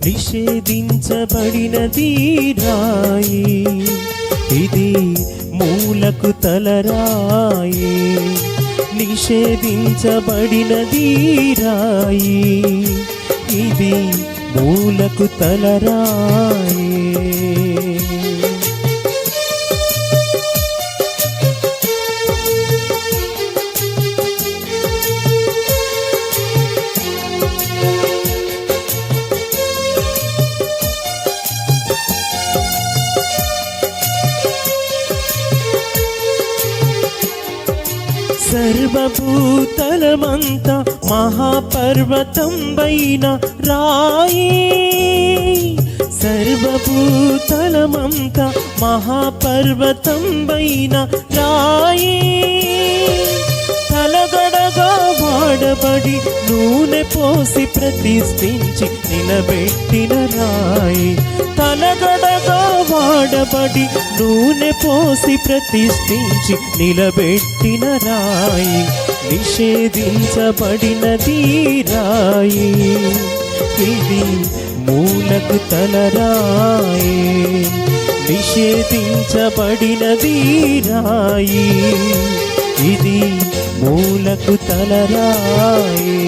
నిషేధించబడినది రాయి, ఇది మూలకు తలరాయి. నిషేధించబడినది రాయి, ఇది మూలకు తలరాయి. సర్వభూతలమంతా మహాపర్వతం పైన రాయి, సర్వభూతలమంతా మహాపర్వతం పైన రాయి. తలగడగా వాడబడి నూనె పోసి ప్రతిష్ఠించి నిలబెట్టిన రాయి, తలగడగా వాడబడి నూనె పోసి ప్రతిష్ఠించి నిలబెట్టిన రాయి. నిషేధించబడినది రాయి, ఇది మూలకు తలరాయి. నిషేధించబడినది రాయి, ఇది మూలకు తలరాయి.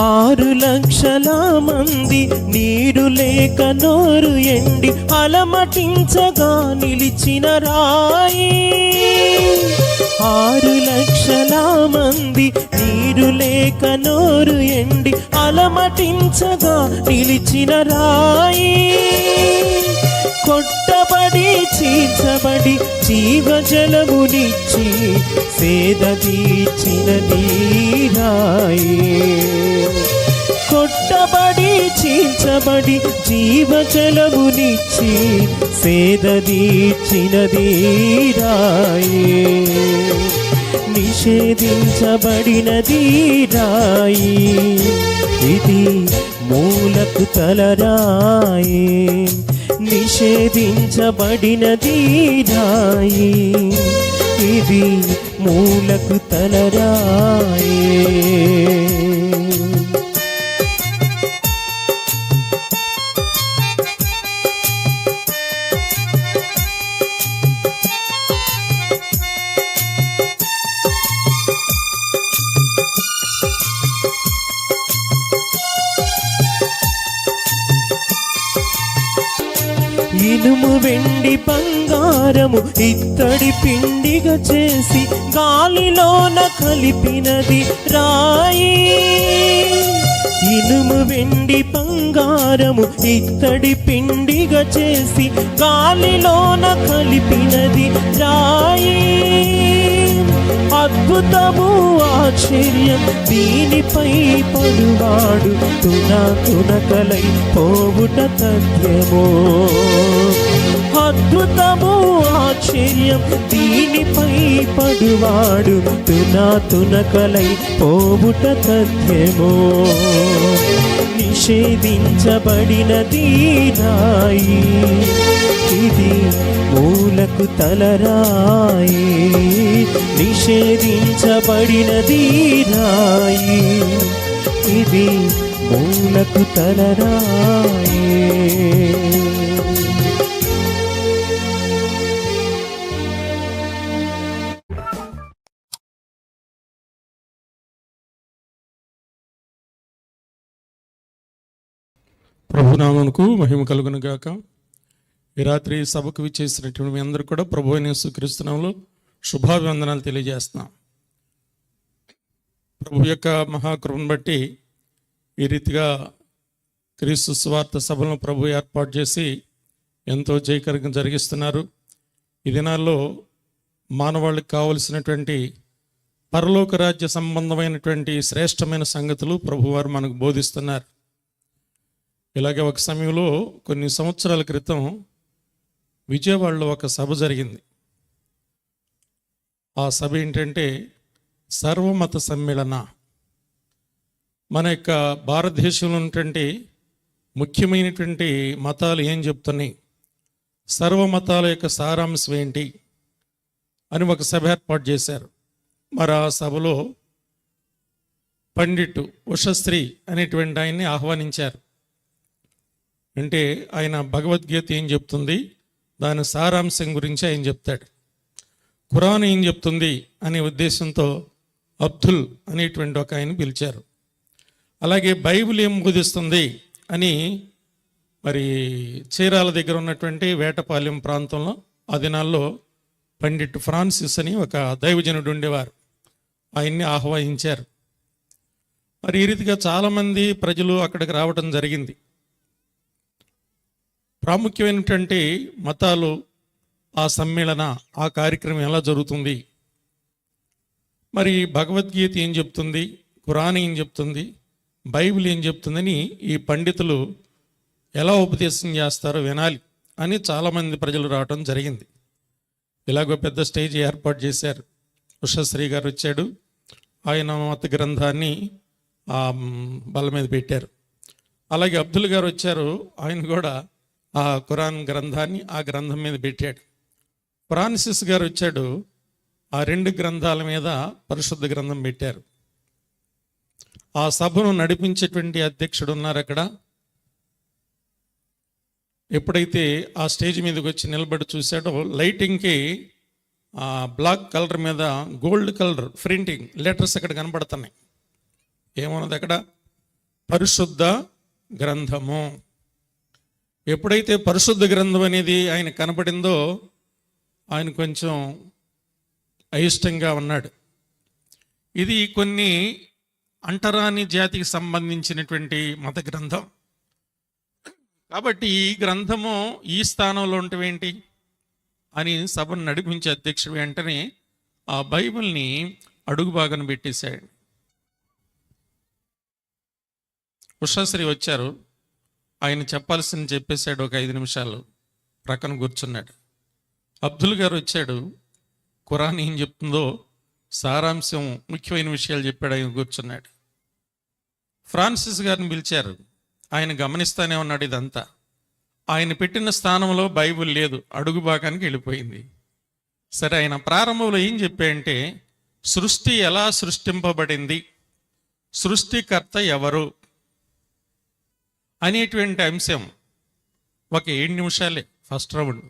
ఆరు లక్షల మంది నీరు లేక నోరు ఎండి అలమటించగా నిలిచిన రాయి, 6 లక్షల మంది నీరు లేక నోరు ఎండి అలమటించగా నిలిచిన రాయి. కొట్టబడి చీల్చబడి జీవజలమునిచ్చి సేద తీర్చినది రాయి. కొట్టబడి చీల్చబడి జీవజలమునిచ్చి సేద తీర్చినది రాయి. నిషేధించబడినది రాయి, ఇది మూలకు తలరాయి. నిషేధించబడినది రాయి, ఇది మూలకు తలరాయి. ఇనుము వెండి బంగారము ఇత్తడి పిండిగా చేసి గాలిలోన కలిపినది రాయి. ఇనుము వెండి బంగారము ఇత్తడి పిండిగా చేసి గాలిలోన కలిపినది రాయి. అద్భుతము ఆశ్చర్యం దీనిపై పడువాడు తునకలై పోవుట తథ్యమో. అద్భుతము ఆశ్చర్యం దీనిపై పడువాడు తునకలై పోవుట తథ్యమో. నిషేధించబడినది రాయి, ఇది మూలకు తలరాయి. నిషేధించబడినది రాయి, ఇది మూలకు తలరాయి. ప్రభునామమునకు మహిమ కలుగును గాక. ఈ రాత్రి సభకు విచ్చేసినటువంటి మీ అందరూ కూడా ప్రభు అయిన యేసుక్రీస్తు నామములో శుభాభివందనాలు తెలియజేస్తున్నాం. ప్రభు యొక్క మహాకృపను బట్టి ఈ రీతిగా క్రీస్తు సువార్త సభలను ప్రభు ఏర్పాటు చేసి ఎంతో జయకరంగా జరిగిస్తున్నారు. ఈ దినాల్లో మానవాళికి కావలసినటువంటి పరలోక రాజ్య సంబంధమైనటువంటి శ్రేష్టమైన సంగతులు ప్రభువారు మనకు బోధిస్తున్నారు. ఇలాగే ఒక సమయంలో కొన్ని సంవత్సరాల క్రితం విజయవాడలో ఒక సభ జరిగింది. ఆ సభ ఏంటంటే సర్వమత సమ్మేళన. మన యొక్క భారతదేశంలో ఉన్నటువంటి ముఖ్యమైనటువంటి మతాలు ఏం చెప్తున్నాయి, సర్వ మతాల యొక్క సారాంశం ఏంటి అని ఒక సభ ఏర్పాటు చేశారు. మరి ఆ సభలో పండిట్ ఉషశ్రీ అనేటువంటి ఆయన్ని ఆహ్వానించారు. అంటే ఆయన భగవద్గీత ఏం చెప్తుంది, దాని సారాంశం గురించి ఆయన చెప్తాడు. ఖురాన్ ఏం చెప్తుంది అనే ఉద్దేశంతో అబ్దుల్ అనేటువంటి ఒక ఆయన పిలిచారు. అలాగే బైబిల్ ఏం బోధిస్తుంది అని మరి చీరాల దగ్గర ఉన్నటువంటి వేటపాలెం ప్రాంతంలో ఆ దినాల్లో పండిట్ ఫ్రాన్సిస్ అని ఒక దైవజనుడు ఉండేవారు, ఆయన్ని ఆహ్వానించారు. మరి ఈ రీతిగా చాలామంది ప్రజలు అక్కడికి రావడం జరిగింది. ప్రాముఖ్యమైనటువంటి మతాలు ఆ సమ్మేళన, ఆ కార్యక్రమం ఎలా జరుగుతుంది, మరి భగవద్గీత ఏం చెప్తుంది, ఖురాన్ ఏం చెప్తుంది, బైబిల్ ఏం చెప్తుందని ఈ పండితులు ఎలా ఉపదేశం చేస్తారో వినాలి అని చాలామంది ప్రజలు రావడం జరిగింది. ఇలాగో పెద్ద స్టేజ్ ఏర్పాటు చేశారు. ఉషశ్రీ గారు వచ్చాడు, ఆయన మత గ్రంథాన్ని ఆ బల్ల మీద పెట్టారు. అలాగే అబ్దుల్ గారు వచ్చారు, ఆయన కూడా ఆ ఖురాన్ గ్రంథాన్ని ఆ గ్రంథం మీద పెట్టాడు. ఫ్రాన్సిస్ గారు వచ్చాడు, ఆ రెండు గ్రంథాల మీద పరిశుద్ధ గ్రంథం పెట్టారు. ఆ సభను నడిపించేటువంటి అధ్యక్షుడు ఉన్నారు అక్కడ. ఎప్పుడైతే ఆ స్టేజ్ మీదకి వచ్చి నిలబడి చూశాడో, లైటింగ్కి బ్లాక్ కలర్ మీద గోల్డ్ కలర్ ప్రింటింగ్ లెటర్స్ అక్కడ కనబడుతున్నాయి. ఏమన్నది అక్కడ? పరిశుద్ధ గ్రంథము. ఎప్పుడైతే పరిశుద్ధ గ్రంథం అనేది ఆయన కనపడిందో ఆయన కొంచెం అయిష్టంగా ఉన్నాడు. ఇది కొన్ని అంటరాని జాతికి సంబంధించినటువంటి మత గ్రంథం కాబట్టి ఈ గ్రంథము ఈ స్థానంలో ఉంటవేంటి అని సభను నడిపించే అధ్యక్షుడు వెంటనే ఆ బైబిల్ని అడుగు భాగన పెట్టేశాడు. ఉషశ్రీ వచ్చారు, ఆయన చెప్పాల్సింది చెప్పేశాడు. ఒక 5 నిమిషాలు ప్రక్కన కూర్చున్నాడు. అబ్దుల్ గారు వచ్చాడు, ఖురాన్ ఏం చెప్తుందో సారాంశం, ముఖ్యమైన విషయాలు చెప్పాడు. ఆయన కూర్చున్నాడు. ఫ్రాన్సిస్ గారిని పిలిచారు, ఆయన గమనిస్తానే ఉన్నాడు ఇదంతా. ఆయన పెట్టిన స్థానంలో బైబిల్ లేదు, అడుగు భాగానికి వెళ్ళిపోయింది. సరే, ఆయన ప్రారంభంలో ఏం చెప్పాయంటే సృష్టి ఎలా సృష్టింపబడింది, సృష్టికర్త ఎవరు అనేటువంటి అంశం ఒక 7 నిమిషాలే ఫస్ట్ రౌండ్.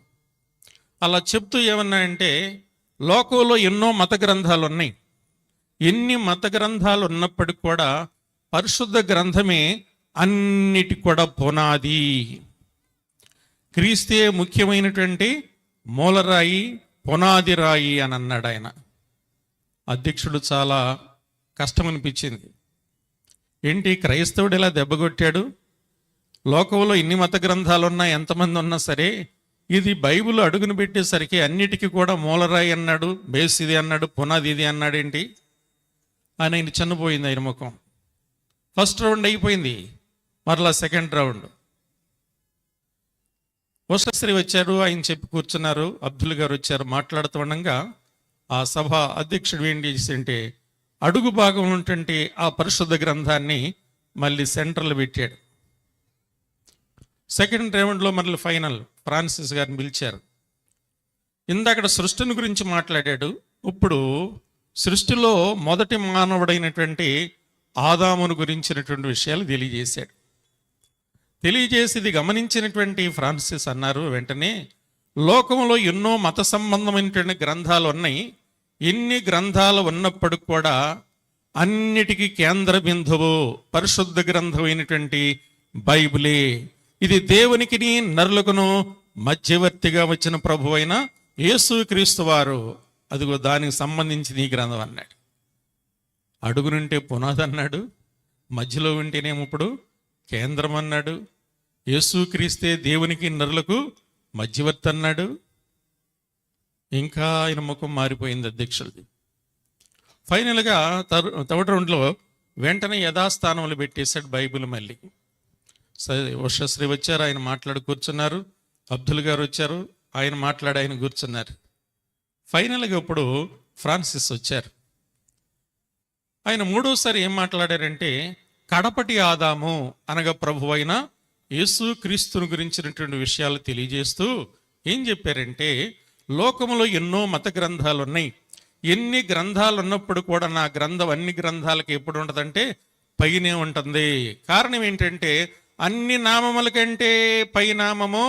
అలా చెప్తూ ఏమన్నాయంటే, లోకంలో ఎన్నో మత గ్రంథాలు ఉన్నాయి. ఎన్ని మత గ్రంథాలు ఉన్నప్పటికి కూడా పరిశుద్ధ గ్రంథమే అన్నిటి కూడా పునాది. క్రీస్తే ముఖ్యమైనటువంటి మూలరాయి, పునాది రాయి అని అన్నాడు ఆయన. అధ్యక్షుడు చాలా కష్టం అనిపించింది. ఏంటి క్రైస్తవుడు ఇలా దెబ్బకొట్టాడు, లోకంలో ఇన్ని మత గ్రంథాలు ఉన్నా, ఎంతమంది ఉన్నా సరే, ఇది బైబిల్ అడుగును పెట్టేసరికి అన్నిటికీ కూడా మూలరాయి అన్నాడు, బేస్ ఇది అన్నాడు, పునాది ఇది అన్నాడు. ఏంటి అని ఆయన చనిపోయింది ఆయన ముఖం. ఫస్ట్ రౌండ్ అయిపోయింది, మరలా సెకండ్ రౌండ్. ఉషశ్రీ వచ్చారు, ఆయన చెప్పి కూర్చున్నారు. అబ్దుల్ గారు వచ్చారు. మాట్లాడుతూ ఉండగా ఆ సభ అధ్యక్షుడు ఏం చేసింటే అడుగు భాగం ఉన్నటువంటి ఆ పరిశుద్ధ గ్రంథాన్ని మళ్ళీ సెంటర్లో పెట్టాడు. సెకండ్ రౌండ్లో మళ్ళీ ఫైనల్ ఫ్రాన్సిస్ గారిని పిలిచారు. ఇందాక సృష్టిని గురించి మాట్లాడాడు. ఇప్పుడు సృష్టిలో మొదటి మానవుడైనటువంటి ఆదామును గురించినటువంటి విషయాలు తెలియజేశాడు. తెలియజేసి ఇది గమనించినటువంటి ఫ్రాన్సిస్ అన్నారు వెంటనే, లోకంలో ఎన్నో మత సంబంధమైనటువంటి గ్రంథాలు ఉన్నాయి. ఎన్ని గ్రంథాలు ఉన్నప్పటికి కూడా అన్నిటికీ కేంద్ర బిందువు పరిశుద్ధ గ్రంథం అయినటువంటి బైబిలే. ఇది దేవునికి నరులకును మధ్యవర్తిగా వచ్చిన ప్రభు అయిన యేసుక్రీస్తు వారు, అదిగో దానికి సంబంధించిన ఈ గ్రంథం అన్నాడు. అడుగునుంటే పునాది అన్నాడు, మధ్యలో ఉంటేనేమో ఇప్పుడు కేంద్రం అన్నాడు, యేసుక్రీస్తే దేవునికి నరులకు మధ్యవర్తి అన్నాడు. ఇంకా ఆయన ముఖం మారిపోయింది అధ్యక్షుడిది. ఫైనల్గా థర్డ్ రౌండ్లో వెంటనే యథాస్థానంలో పెట్టేశాడు బైబిల్. మళ్ళీ సరే, ఉషశ్రీ వచ్చారు, ఆయన మాట్లాడి కూర్చున్నారు. అబ్దుల్ గారు వచ్చారు, ఆయన మాట్లాడి ఆయన కూర్చున్నారు. ఫైనల్గా ఇప్పుడు ఫ్రాన్సిస్ వచ్చారు. ఆయన మూడోసారి ఏం మాట్లాడారంటే, కడపటి ఆదాము అనగా ప్రభు అయిన యేసు క్రీస్తుని గురించినటువంటి విషయాలు తెలియజేస్తూ ఏం చెప్పారంటే, లోకములో ఎన్నో మత గ్రంథాలు ఉన్నాయి. ఎన్ని గ్రంథాలు ఉన్నప్పుడు కూడా నా గ్రంథం అన్ని గ్రంథాలకు ఎప్పుడు ఉంటుందంటే పైనే ఉంటుంది. కారణం ఏంటంటే అన్ని నామముల కంటే పై నామము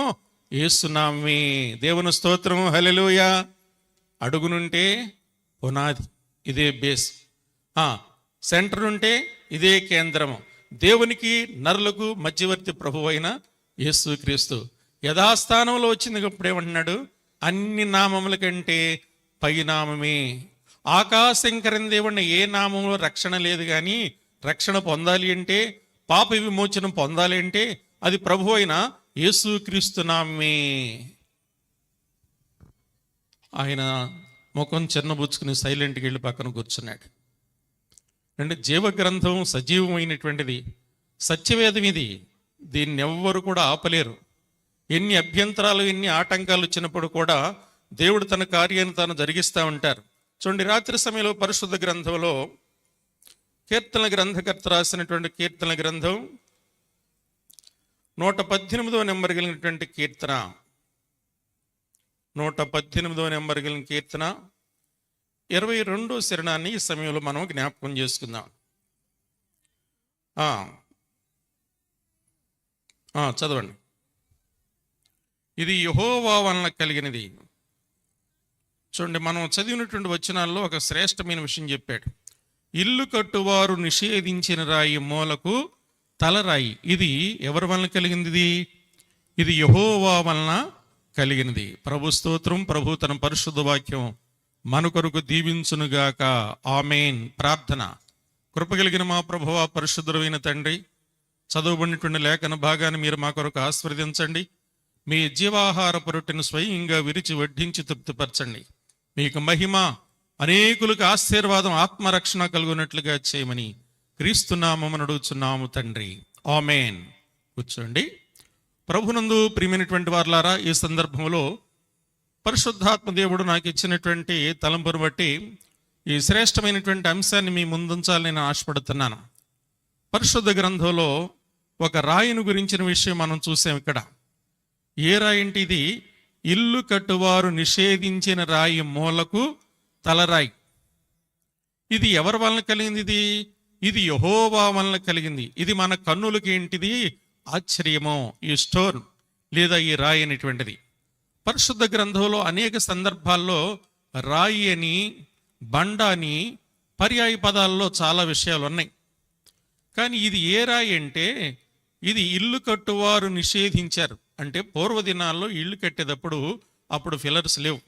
యేసునామే. దేవుని స్తోత్రము, హల్లెలూయా. అడుగునుంటే పునాది, ఇదే బేస్. సెంటర్ ఉంటే ఇదే కేంద్రము. దేవునికి నరులకు మధ్యవర్తి ప్రభు అయిన యేసుక్రీస్తు యథాస్థానంలో వచ్చింది. ఇప్పుడేమంటున్నాడు? అన్ని నామముల కంటే పై నామమే. ఆకాశం క్రింద దేవుడిని ఏ నామంలో రక్షణ లేదు, కానీ రక్షణ పొందాలి అంటే, పాప విమోచనం పొందాలి అంటే అది ప్రభు అయిన యేసుక్రీస్తు నామే. ఆయన ముఖం చిన్నబుచ్చుకుని సైలెంట్కి వెళ్ళి పక్కన కూర్చున్నాడు. అంటే జీవగ్రంథం సజీవమైనటువంటిది, సత్యవేదం ఇది. దీన్ని ఎవ్వరు కూడా ఆపలేరు. ఎన్ని అభ్యంతరాలు, ఎన్ని ఆటంకాలు వచ్చినప్పుడు కూడా దేవుడు తన కార్యాన్ని తాను జరిగిస్తూ ఉంటారు. చూడండి, రాత్రి సమయంలో పరిశుద్ధ గ్రంథంలో కీర్తన గ్రంథకర్త రాసినటువంటి కీర్తన గ్రంథం 118వ నెంబర్ కలిగినటువంటి కీర్తన, 118వ నెంబర్ కలిగిన కీర్తన 22వ శరణాన్ని ఈ సమయంలో మనం జ్ఞాపకం చేసుకుందాం. చదవండి. ఇది యెహోవా వలన కలిగినది. చూడండి, మనం చదివినటువంటి వచనాల్లో ఒక శ్రేష్టమైన విషయం చెప్పాడు. ఇల్లు కట్టువారు నిషేధించిన రాయి మూలకు తలరాయి. ఇది ఎవరి వలన కలిగింది? ఇది యెహోవా వలన కలిగినది. ప్రభు స్తోత్రం. ప్రభు తన పరిశుద్ధ వాక్యం మన కొరకు దీవించునుగాక. ఆమేన్. ప్రార్థన. కృపగలిగిన మా ప్రభువ, పరిశుద్ధుడైన తండ్రి, చదువుబడినటువంటి లేఖన భాగాన్ని మీరు మా కొరకు ఆస్వాదించండి. మీ జీవాహార పొరటిని స్వయంగా విరిచి వడ్డించి తృప్తిపరచండి. మీకు మహిమ, అనేకులకు ఆశీర్వాదం, ఆత్మరక్షణ కలుగునట్లుగా చేయమని క్రీస్తు నామమున అడుగుచున్నాము తండ్రి. ఆమేన్. కూర్చోండి. ప్రభునందు ప్రియమైనటువంటి వారలారా, ఈ సందర్భంలో పరిశుద్ధాత్మ దేవుడు నాకు ఇచ్చినటువంటి తలంపును బట్టి ఈ శ్రేష్టమైనటువంటి అంశాన్ని మీ ముందుంచాలని నేను ఆశపడుతున్నాను. పరిశుద్ధ గ్రంథంలో ఒక రాయిని గురించిన విషయం మనం చూసాం. ఇక్కడ ఏ రాయి అంటే ఇది ఇల్లు కట్టువారు నిషేధించిన రాయి మూలకు తలరాయి. ఇది ఎవరి వలన కలిగింది? ఇది యెహోవా వలన కలిగింది. ఇది మన కన్నులకి ఏంటిది? ఆశ్చర్యమో. ఈ స్టోన్ లేదా ఈ రాయి అనేటువంటిది పరిశుద్ధ గ్రంథంలో అనేక సందర్భాల్లో రాయి అని, బండ అని పర్యాయ పదాల్లో చాలా విషయాలు ఉన్నాయి. కానీ ఇది ఏ రాయి అంటే, ఇది ఇల్లు కట్టువారు నిషేధించారు. అంటే పూర్వదినాల్లో ఇల్లు కట్టేటప్పుడు అప్పుడు ఫిల్లర్స్ లేవు.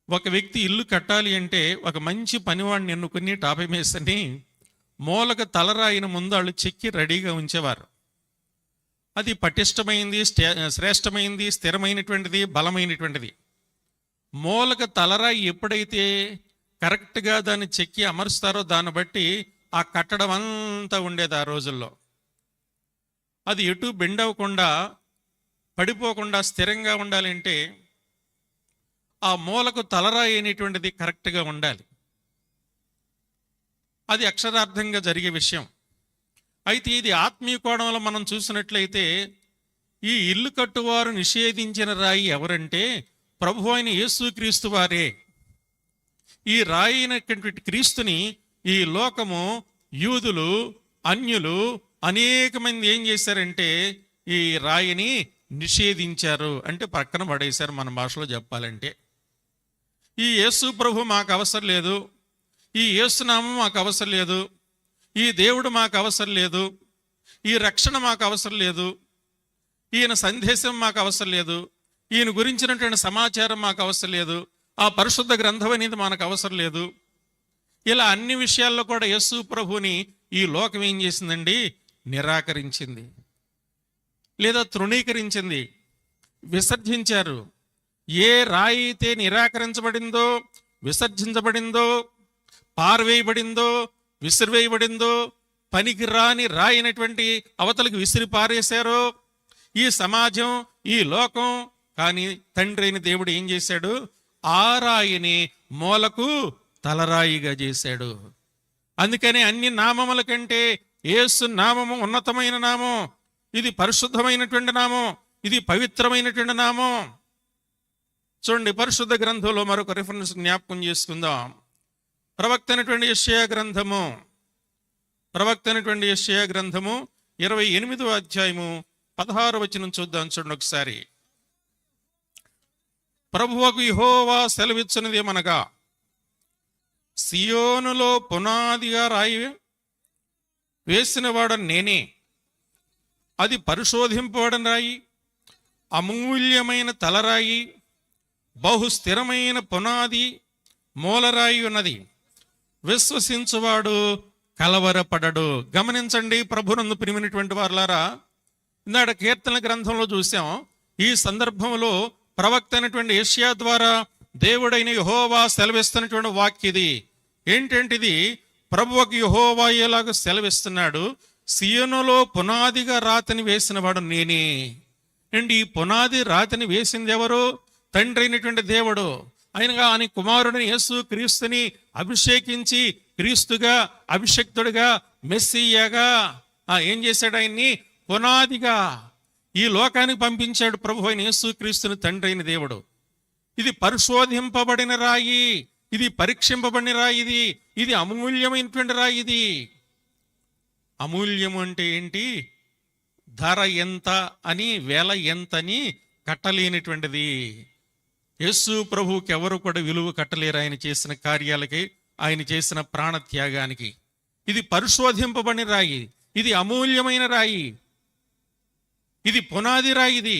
ఒక వ్యక్తి ఇల్లు కట్టాలి అంటే ఒక మంచి పనివాడిని ఎన్నుకుని టాపమేసని మూలక తలరాయిన ముందు వాళ్ళు చెక్కి రెడీగా ఉంచేవారు. అది పటిష్టమైంది, శ్రేష్టమైంది, స్థిరమైనటువంటిది, బలమైనటువంటిది. మూలక తలరాయి ఎప్పుడైతే కరెక్ట్గా దాన్ని చెక్కి అమరుస్తారో దాన్ని బట్టి ఆ కట్టడం అంతా ఉండేది ఆ రోజుల్లో. అది ఎటు బెండ్ అవ్వకుండా, పడిపోకుండా స్థిరంగా ఉండాలంటే ఆ మూలకు తలరాయి అనేటువంటిది కరెక్ట్గా ఉండాలి. అది అక్షరార్థంగా జరిగే విషయం. అయితే ఇది ఆత్మీయ కోణంలో మనం చూసినట్లయితే ఈ ఇల్లు కట్టువారు నిషేధించిన రాయి ఎవరంటే ప్రభు అయిన యేసుక్రీస్తు వారే. ఈ రాయి అయినటువంటి క్రీస్తుని ఈ లోకము, యూదులు, అన్యులు అనేక మంది ఏం చేశారంటే ఈ రాయిని నిషేధించారు. అంటే పక్కన పడేశారు మన భాషలో చెప్పాలంటే. ఈ యేసు ప్రభు మాకు అవసరం లేదు, ఈ యేసునామం మాకు అవసరం లేదు, ఈ దేవుడు మాకు అవసరం లేదు, ఈ రక్షణ మాకు అవసరం లేదు, ఈయన సందేశం మాకు అవసరం లేదు, ఈయన గురించినటువంటి సమాచారం మాకు అవసరం లేదు, ఆ పరిశుద్ధ గ్రంథం అనేది మనకు అవసరం లేదు. ఇలా అన్ని విషయాల్లో కూడా యేసు ప్రభుని ఈ లోకం ఏం చేసిందండి? నిరాకరించింది లేదా తృణీకరించింది, విసర్జించారు. ఏ రాయి అయితే నిరాకరించబడిందో, విసర్జించబడిందో, పారవేయబడిందో, విసిరివేయబడిందో, పనికి రాని రాయినటువంటి అవతలకు విసిరి పారేశారో ఈ సమాజం, ఈ లోకం. కానీ తండ్రి అయిన దేవుడు ఏం చేశాడు? ఆ రాయిని మూలకు తలరాయిగా చేశాడు. అందుకని అన్ని నామముల కంటే యేసు నామము ఉన్నతమైన నామం. ఇది పరిశుద్ధమైనటువంటి నామం, ఇది పవిత్రమైనటువంటి నామం. చూడండి, పరిశుద్ధ గ్రంథంలో మరొక రిఫరెన్స్ జ్ఞాపకం చేసుకుందాం. ప్రవక్త అయినటువంటి యెషయా గ్రంథము 28వ అధ్యాయము 16వ వచనం చూద్దాం. చూడండి ఒకసారి. ప్రభువుకు యెహోవా సెలవిచ్చినది ఏమనగా, సియోనులో పునాదిగా రాయి వేసినవాడు నేనే, అది పరిశోధింపబడిన రాయి, అమూల్యమైన తలరాయి, బహు స్థిరమైన పునాది మూలరాయి ఉన్నది, విశ్వసించువాడు కలవరపడడు. గమనించండి ప్రభునందు ప్రియమైనటువంటి వారులారా, ఇందాక కీర్తన గ్రంథంలో చూసాం. ఈ సందర్భంలో ప్రవక్త అయినటువంటి యెషయా ద్వారా దేవుడైన యెహోవా సెలవిస్తున్నటువంటి వాక్యది ఏంటంటిది? ప్రభువుకు యెహోవా ఎలాగ సెలవిస్తున్నాడు, సియోనులో పునాదిగా రాతిని వేసిన వాడు నేనే. అండ్ ఈ పునాది రాతిని వేసింది ఎవరు? తండ్రి అయినటువంటి దేవుడు. ఆయన కుమారుడిని యేసు క్రీస్తుని అభిషేకించి క్రీస్తుగా, అభిషక్తుడిగా, మెస్సీయగా ఏం చేశాడు? ఆయన్ని పునాదిగా ఈ లోకానికి పంపించాడు ప్రభు అయిన యేసు క్రీస్తుని తండ్రి అయిన దేవుడు. ఇది పరిశోధింపబడిన రాయి, ఇది పరీక్షింపబడిన రాయి, ఇది అమూల్యమైనటువంటి రాయి. ఇది అమూల్యం అంటే ఏంటి? ధర ఎంత అని, వేల ఎంత అని కట్టలేనిటువంటిది. యేసు ప్రభువుకి ఎవరు కూడా విలువ కట్టలేరు ఆయన చేసిన కార్యాలకి, ఆయన చేసిన ప్రాణత్యాగానికి. ఇది పరిశోధింపబడిన రాయి, ఇది అమూల్యమైన రాయి, ఇది పునాది రాయి. ఇది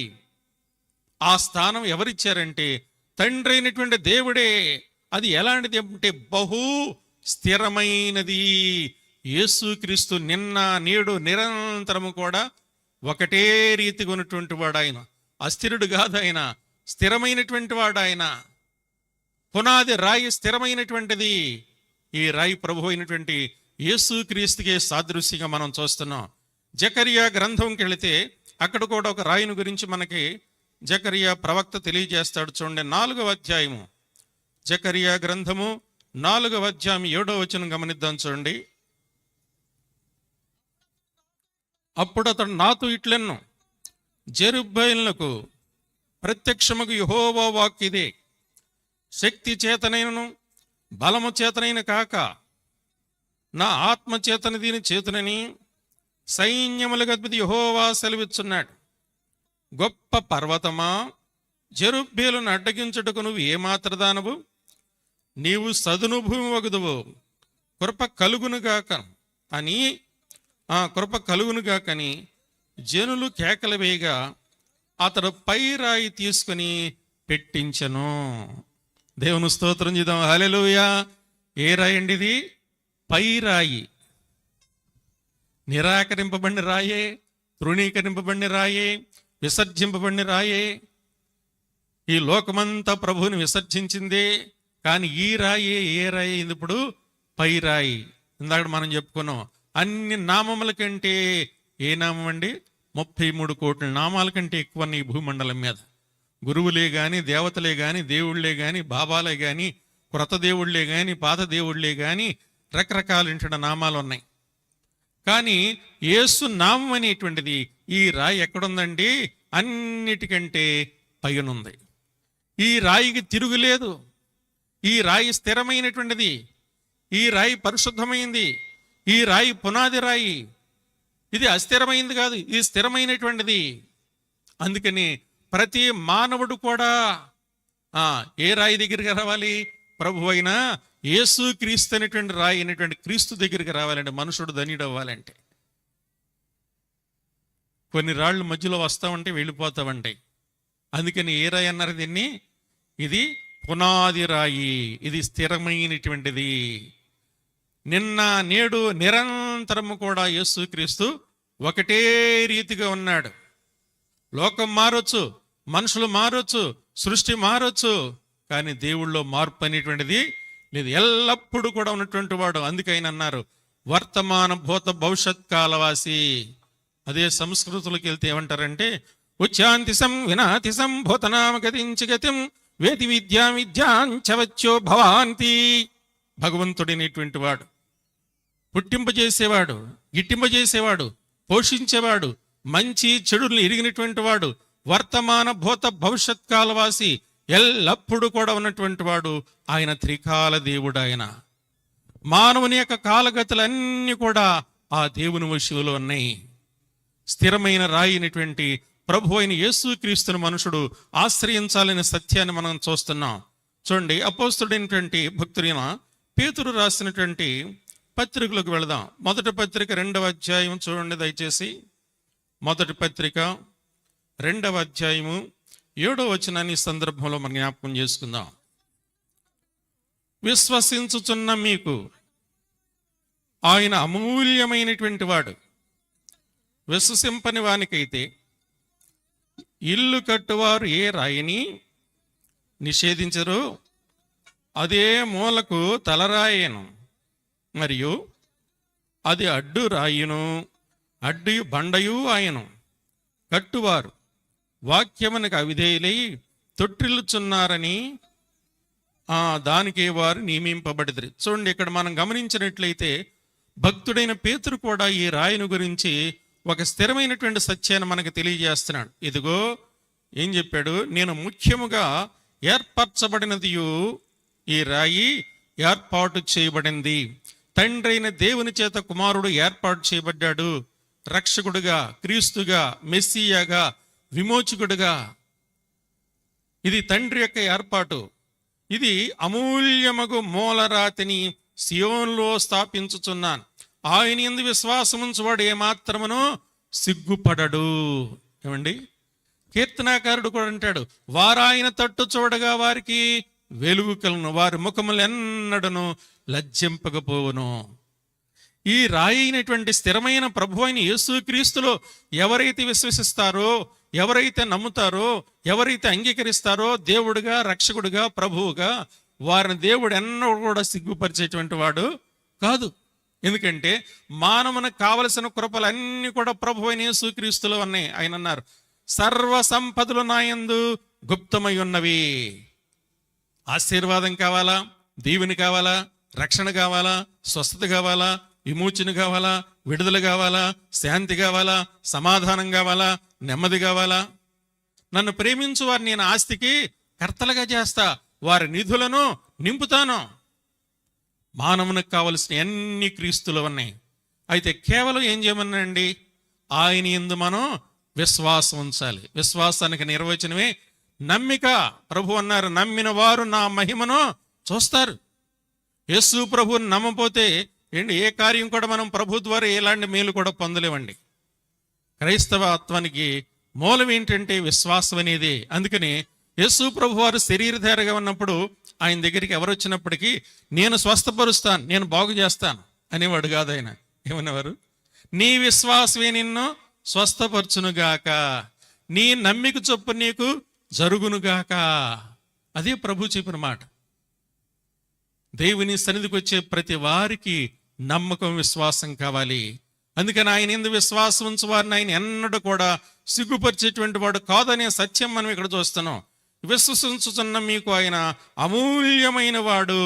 ఆ స్థానం ఎవరిచ్చారంటే తండ్రి అయినటువంటి దేవుడే. అది ఎలాంటిది అంటే బహు స్థిరమైనది. యేసుక్రీస్తు నిన్న నేడు నిరంతరము కూడా ఒకటే రీతిగా ఉన్నటువంటి వాడు. ఆయన అస్థిరుడు కాదు, ఆయన స్థిరమైనటువంటి వాడు. ఆయన పునాది రాయి స్థిరమైనటువంటిది. ఈ రాయి ప్రభు అయినటువంటి యేసుక్రీస్తుకే సాదృశ్యంగా మనం చూస్తున్నాం. జకరియా గ్రంథంకి వెళితే అక్కడ కూడా ఒక రాయిని గురించి మనకి జకరియా ప్రవక్త తెలియజేస్తాడు. చూడండి, 4వ అధ్యాయము, జకరియా గ్రంథము 4వ అధ్యాయం 7వ వచనం గమనిద్దాం. చూడండి. అప్పుడు అతడు నాతో ఇట్లెన్ను, జెరుబ్బయలునకు ప్రత్యక్షముకు యెహోవా వాక్కు ఇదే, శక్తి చేతనైనను బలము చేతనైన కాక నా ఆత్మ చేతన దీని చేతునని సైన్యములకు అధిపతి యెహోవా సెలవిచ్చున్నాడు. గొప్ప పర్వతమా, జెరుబ్బేలును అడ్డగించుటకు నువ్వు ఏమాత్రదానవు? నీవు సదును భూమి వగుదువు, కృప కలుగునుగాకని జనులు కేకలు వేయగా అతడు పై రాయి తీసుకుని పెట్టించను. దేవుని స్తోత్రం చేద్దాం. హల్లెలూయా. ఏ రాయి అండి ఇది? పై రాయి. నిరాకరింపబడిన రాయే, తృణీకరింపబడిన రాయే, విసర్జింపబడిన రాయే. ఈ లోకమంతా ప్రభువుని విసర్జించిందే. కానీ ఈ రాయి ఏ రాయి అయింది ఇప్పుడు? పై రాయి. ఇందాక మనం చెప్పుకున్నాం, అన్ని నామముల కంటే ఏ నామం అండి? 33 కోట్ల నామాల కంటే ఎక్కువ ఈ భూమండలం మీద. గురువులే గాని, దేవతలే గాని, దేవుళ్లే గాని, బాబాలే గాని, క్రొత్త దేవుళ్లే గాని, పాత దేవుళ్లే గాని, రకరకాల నామాలు ఉన్నాయి. కానీ యేసు నామం అనేటువంటిది ఈ రాయి ఎక్కడుందండి? అన్నిటికంటే పైనుంది. ఈ రాయికి తిరుగులేదు. ఈ రాయి స్థిరమైనటువంటిది. ఈ రాయి పరిశుద్ధమైంది. ఈ రాయి పునాది రాయి. ఇది అస్థిరమైంది కాదు, ఇది స్థిరమైనటువంటిది. అందుకని ప్రతి మానవుడు కూడా ఏ రాయి దగ్గరికి రావాలి? ప్రభు అయిన యేసు క్రీస్తు అనేటువంటి రాయి అయినటువంటి క్రీస్తు దగ్గరికి రావాలంటే, మనుషుడు ధన్యుడు అవ్వాలంటే. కొన్ని రాళ్ళు మధ్యలో వస్తామంటే వెళ్ళిపోతామంటాయి. అందుకని ఏ రాయి అన్నారు దీన్ని? ఇది పునాది రాయి, ఇది స్థిరమైనటువంటిది. నిన్న నేడు నిరంతరము కూడా యేసుక్రీస్తు ఒకటే రీతిగా ఉన్నాడు. లోకం మారొచ్చు, మనుషులు మారొచ్చు, సృష్టి మారొచ్చు, కానీ దేవుళ్ళో మార్పు అనేటువంటిది లేదు. ఎల్లప్పుడూ కూడా ఉన్నటువంటి వాడు. అందుకైనా అన్నారు వర్తమాన భూత భవిష్యత్ కాలవాసి. అదే సంస్కృతులకు వెళ్తే ఏమంటారంటే ఉచ్చాంతిసం వినాతిసం భూతనామ గతించి గతిం వేతి విద్యా విద్యాంచవచ్చో భవాంతి. భగవంతుడైనటువంటి వాడు, పుట్టింపజేసేవాడు, గిట్టింపజేసేవాడు, పోషించేవాడు, మంచి చెడులు ఎరిగినటువంటి వాడు, వర్తమాన భూత భవిష్యత్ కాలవాసి, ఎల్లప్పుడూ కూడా ఉన్నటువంటి వాడు ఆయన త్రికాల దేవుడు. ఆయన మానవుని యొక్క కాలగతులన్నీ కూడా ఆ దేవుని వశంలో ఉన్నాయి. స్థిరమైన రాయినటువంటి ప్రభు అయిన యేసుక్రీస్తుని మనుషుడు ఆశ్రయించాలనే సత్యాన్ని మనం చూస్తున్నాం. చూడండి, అపోస్తుడైనటువంటి భక్తుడైన పేతురు రాసినటువంటి పత్రికలకు వెళదాం. మొదటి పత్రిక 2వ అధ్యాయం చూడండి దయచేసి. మొదటి పత్రిక 2వ అధ్యాయము 7వ వచనాన్ని ఈ సందర్భంలో మనం జ్ఞాపకం చేసుకుందాం. విశ్వసించుచున్న మీకు ఆయన అమూల్యమైనటువంటి వాడు. విశ్వసింపని వానికైతే ఇల్లు కట్టువారు ఏ రాయిని నిషేధించరు, అదే మూలకు తలరాయేను, మరియు అది అడ్డు రాయును, అడ్డు బండయు ఆయను. కట్టువారు వాక్యమునకు అవిధేయులై తొట్టిల్లుచున్నారని దానికి వారు నియమింపబడిదరు. చూడండి, ఇక్కడ మనం గమనించినట్లయితే భక్తుడైన పేతురు కూడా ఈ రాయిని గురించి ఒక స్థిరమైనటువంటి సత్యాన్ని మనకు తెలియజేస్తున్నాడు. ఇదిగో ఏం చెప్పాడు, నేను ముఖ్యముగా ఏర్పరచబడినదియు, ఈ రాయి ఏర్పాటు చేయబడింది. తండ్రి అయిన దేవుని చేత కుమారుడు ఏర్పాటు చేయబడ్డాడు, రక్షకుడుగా, క్రీస్తుగా, మెస్సియాగా, విమోచకుడుగా. ఇది తండ్రి యొక్క ఏర్పాటు. ఇది అమూల్యమగు మూలరాతిని సియోన్లో స్థాపించుచున్నాను. ఆయన యందు విశ్వాసముంచువాడు ఏమాత్రమునో సిగ్గుపడడు. ఏమండి, కీర్తనాకారుడు కూడా అంటాడు, వారాయన తట్టు చూడగా వారికి వెలుగు కలును, వారి ముఖములు ఎన్నడను లజ్జింపకపోవును. ఈ రాయి అయినటువంటి స్థిరమైన ప్రభు అయిన యేసుక్రీస్తులో ఎవరైతే విశ్వసిస్తారో, ఎవరైతే నమ్ముతారో, ఎవరైతే అంగీకరిస్తారో దేవుడుగా, రక్షకుడుగా, ప్రభువుగా, వారిని దేవుడు ఎన్నడూ కూడా సిగ్గుపరిచేటువంటి వాడు కాదు. ఎందుకంటే మానవునికి కావలసిన కృపలన్నీ కూడా ప్రభు అయిన యేసుక్రీస్తులో ఉన్నాయి. ఆయన అన్నారు, సర్వ సంపదలు నా యందు గుప్తమై ఉన్నవి. ఆశీర్వాదం కావాలా, దీవెన కావాలా, రక్షణ కావాలా, స్వస్థత కావాలా, విమోచన కావాలా, విడుదల కావాలా, శాంతి కావాలా, సమాధానం కావాలా, నెమ్మది కావాలా? నన్ను ప్రేమించు వారిని నేను ఆస్తికి కర్తలుగా చేస్తా, వారి నిధులను నింపుతాను. మానవునికి కావలసిన అన్ని క్రీస్తులు ఉన్నాయి. అయితే కేవలం ఏం చేయమన్నాండి, ఆయన యందు మనం విశ్వాసం ఉంచాలి. విశ్వాసానికి నిర్వచనమే నమ్మిక. ప్రభు అన్నారు, నమ్మిన వారు నా మహిమను చూస్తారు. యేసు ప్రభువుని నమ్మపోతే ఏంటి, ఏ కార్యం కూడా మనం ప్రభు ద్వారా ఎలాంటి మేలు కూడా పొందలేమండి. క్రైస్తవత్వానికి మూలం ఏంటంటే విశ్వాసం అనేది. అందుకని యేసు ప్రభు వారు శరీరధారిగా ఉన్నప్పుడు ఆయన దగ్గరికి ఎవరు వచ్చినప్పటికీ నేను స్వస్థపరుస్తాను, నేను బాగు చేస్తాను అనేవాడు కాదు. ఆయన ఏమనేవారు, నీ విశ్వాసమే నిన్ను స్వస్థపరచునుగాక, నీ నమ్మిక చొప్పు నీకు జరుగునుగాక. అదే ప్రభు చెప్పిన మాట. దేవుని సన్నిధికి వచ్చే ప్రతి వారికి నమ్మకం, విశ్వాసం కావాలి. అందుకని ఆయన యందు విశ్వాసం ఉంచు వారిని ఆయన ఎన్నడూ కూడా సిగ్గుపరిచేటువంటి వాడు కాదనే సత్యం మనం ఇక్కడ చూస్తున్నాం. విశ్వసించుతున్న మీకు ఆయన అమూల్యమైన వాడు.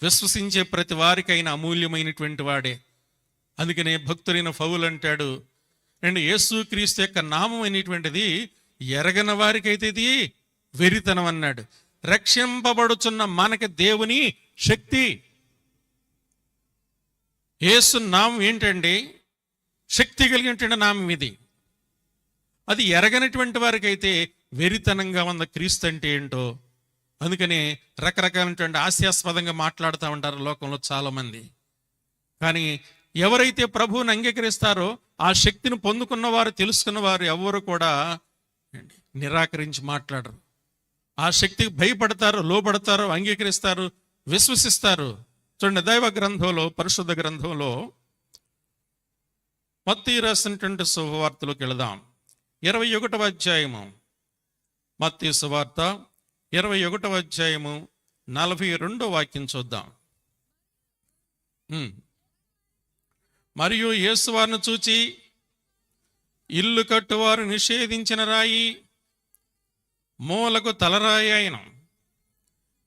విశ్వసించే ప్రతి వారికి ఆయన అమూల్యమైనటువంటి వాడే. అందుకనే భక్తుడైన పౌలు అంటాడు, అండ్ యేసుక్రీస్తు యొక్క నామం అనేటువంటిది ఎరగని వారికైతే ఇది వెరితనం అన్నాడు. రక్షింపబడుచున్న మనకి దేవుని శక్తి. యేసు నామం ఏంటండి, శక్తి కలిగినటువంటి నామం ఇది. అది ఎరగనటువంటి వారికైతే వెరితనంగా ఉన్న క్రీస్తు అంటే ఏంటో. అందుకని రకరకాలైనటువంటి హాస్యాస్పదంగా మాట్లాడుతూ ఉంటారు లోకంలో చాలా మంది. కానీ ఎవరైతే ప్రభువుని అంగీకరిస్తారో, ఆ శక్తిని పొందుకున్న వారు, తెలుసుకున్న వారు ఎవరు కూడా నిరాకరించి మాట్లాడరు. ఆ శక్తికి భయపడతారు, లోబడతారు, అంగీకరిస్తారు, విశ్వసిస్తారు. చూడండి, దైవ గ్రంథంలో, పరిశుద్ధ గ్రంథంలో మత్తయి రాసినటువంటి శుభవార్తలోకి వెళదాం. 21వ అధ్యాయము, మత్తయి సువార్త 21వ అధ్యాయము 42వ వాక్యం చూద్దాం. మరియు యేసు వారిని చూచి, ఇల్లు కట్టువారు నిషేధించిన రాయి మూలకు తలరాయి అయిన,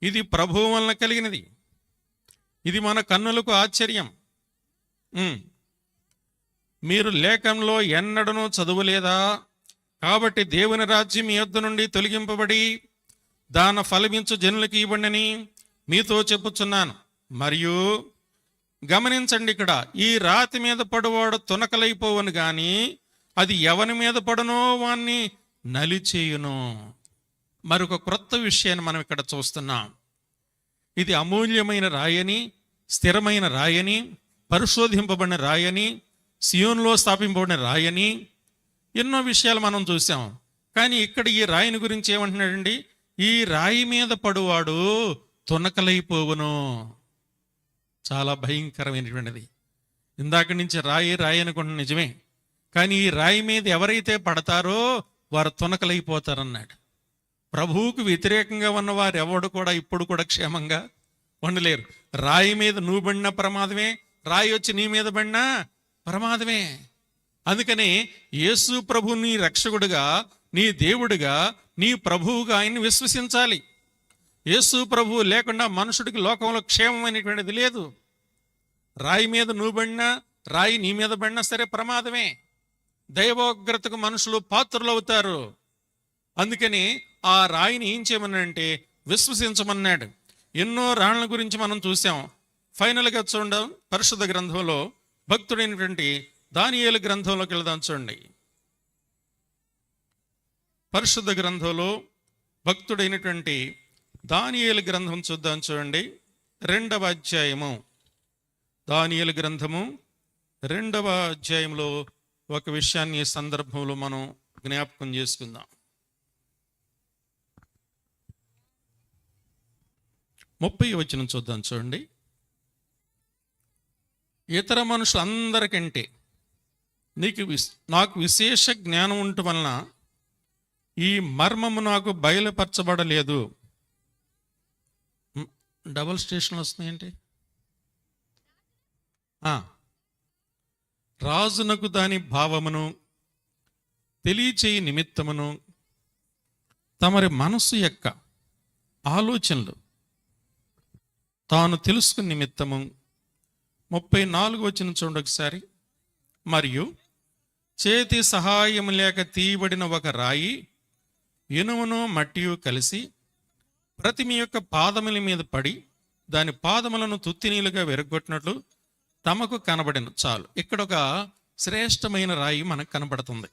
ఇది ప్రభువు వలన కలిగినది, ఇది మన కన్నులకు ఆశ్చర్యం. మీరు లేఖంలో ఎన్నడనూ చదువులేదా? కాబట్టి దేవుని రాజ్యం మీ యొద్ద నుండి తొలగింపబడి దాన ఫలమించు జనులకి ఇవ్వండి మీతో చెప్పుచున్నాను. మరియు గమనించండి, ఇక్కడ ఈ రాతి మీద పడువాడు తునకలైపోవను గాని అది ఎవని మీద పడునో వాణ్ణి నలిచేయును. మరొక క్రొత్త విషయాన్ని మనం ఇక్కడ చూస్తున్నాం. ఇది అమూల్యమైన రాయని, స్థిరమైన రాయని, పరిశోధింపబడిన రాయని, సియోనులో స్థాపింపబడిన రాయని, ఎన్నో విషయాలు మనం చూసాం. కానీ ఇక్కడ ఈ రాయిని గురించి ఏమంటున్నాడండి? ఈ రాయి మీద పడువాడు తునకలైపోవును. చాలా భయంకరమైనటువంటిది. ఇందాక నుంచి రాయి రాయి అనుకుంటున్న నిజమే, కానీ ఈ రాయి మీద ఎవరైతే పడతారో వారు తునకలైపోతారన్నాడు. ప్రభువుకు వ్యతిరేకంగా ఉన్నవారు ఎవడు కూడా ఇప్పుడు కూడా క్షేమంగా ఉండలేరు. రాయి మీద నువ్వు పడిన ప్రమాదమే, రాయి వచ్చి నీ మీద పడినా ప్రమాదమే. అందుకని యేసు ప్రభు నీ రక్షకుడుగా, నీ దేవుడిగా, నీ ప్రభువుగా ఆయన్ని విశ్వసించాలి. యేసు ప్రభువు లేకుండా మనుషుడికి లోకంలో క్షేమం అనేటువంటిది లేదు. రాయి మీద నువ్వు పడినా, రాయి నీ మీద పడినా సరే ప్రమాదమే. దైవోగ్రతకు మనుషులు పాత్రలు అవుతారు. అందుకని ఆ రాయిని ఏం చేయమన్నాడంటే విశ్వసించమన్నాడు. ఎన్నో రాళ్ల గురించి మనం చూసాం. ఫైనల్గా చూడండి, పరిశుద్ధ గ్రంథంలో భక్తుడైనటువంటి దానియేలు గ్రంథంలోకి వెళ్దాం. చూడండి, పరిశుద్ధ గ్రంథంలో భక్తుడైనటువంటి దానియేలు గ్రంథం చూద్దాం. చూడండి, 2వ అధ్యాయము. దానియేలు గ్రంథము 2వ అధ్యాయంలో ఒక విషయాన్ని ఈ సందర్భంలో మనం జ్ఞాపకం చేసుకుందాం. 30వ వచనం చూద్దాం. చూడండి, ఇతర మనుషులందరికంటే నాకు విశేష జ్ఞానం ఉండటం వలన ఈ మర్మము నాకు బయలుపరచబడలేదు. డబుల్ స్టేషన్లు వస్తున్నాయంటే రాజునకు దాని భావమును తెలియచేయి నిమిత్తమును తమరి మనస్సు యొక్క ఆలోచనలు తాను తెలుసుకుని నిమిత్తము. 34 వచనం చూడండి ఒకసారి. మరియు చేతి సహాయం లేక తీయబడిన ఒక రాయి, ఇనుమును మట్టియు కలిసి ప్రతిమ యొక్క పాదముల మీద పడి దాని పాదములను తుత్తినీలుగా విరగొట్టినట్లు తమకు కనబడిన. చాలు, ఇక్కడ ఒక శ్రేష్టమైన రాయి మనకు కనబడుతుంది.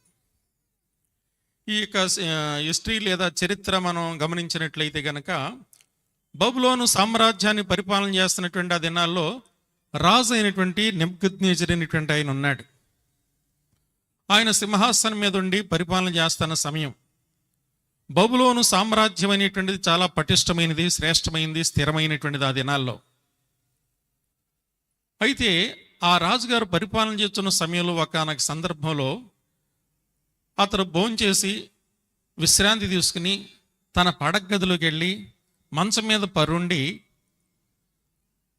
ఈ యొక్క హిస్టరీ లేదా చరిత్ర మనం గమనించినట్లయితే కనుక బబులోను సామ్రాజ్యాన్ని పరిపాలన చేస్తున్నటువంటి ఆ దినాల్లో రాజు అయినటువంటి నెబుకద్నెజరు అయినటువంటి ఆయన ఉన్నాడు. ఆయన సింహాసనం మీద ఉండి పరిపాలన చేస్తున్న సమయం. బబులోను సామ్రాజ్యం అనేటువంటిది చాలా పటిష్టమైనది, శ్రేష్టమైనది, స్థిరమైనటువంటిది ఆ దినాల్లో. అయితే ఆ రాజుగారు పరిపాలన చేస్తున్న సమయంలో ఒకానొక సందర్భంలో అతను భోంచేసి విశ్రాంతి తీసుకుని తన పడగదిలోకి వెళ్ళి మంచం మీద పరుండి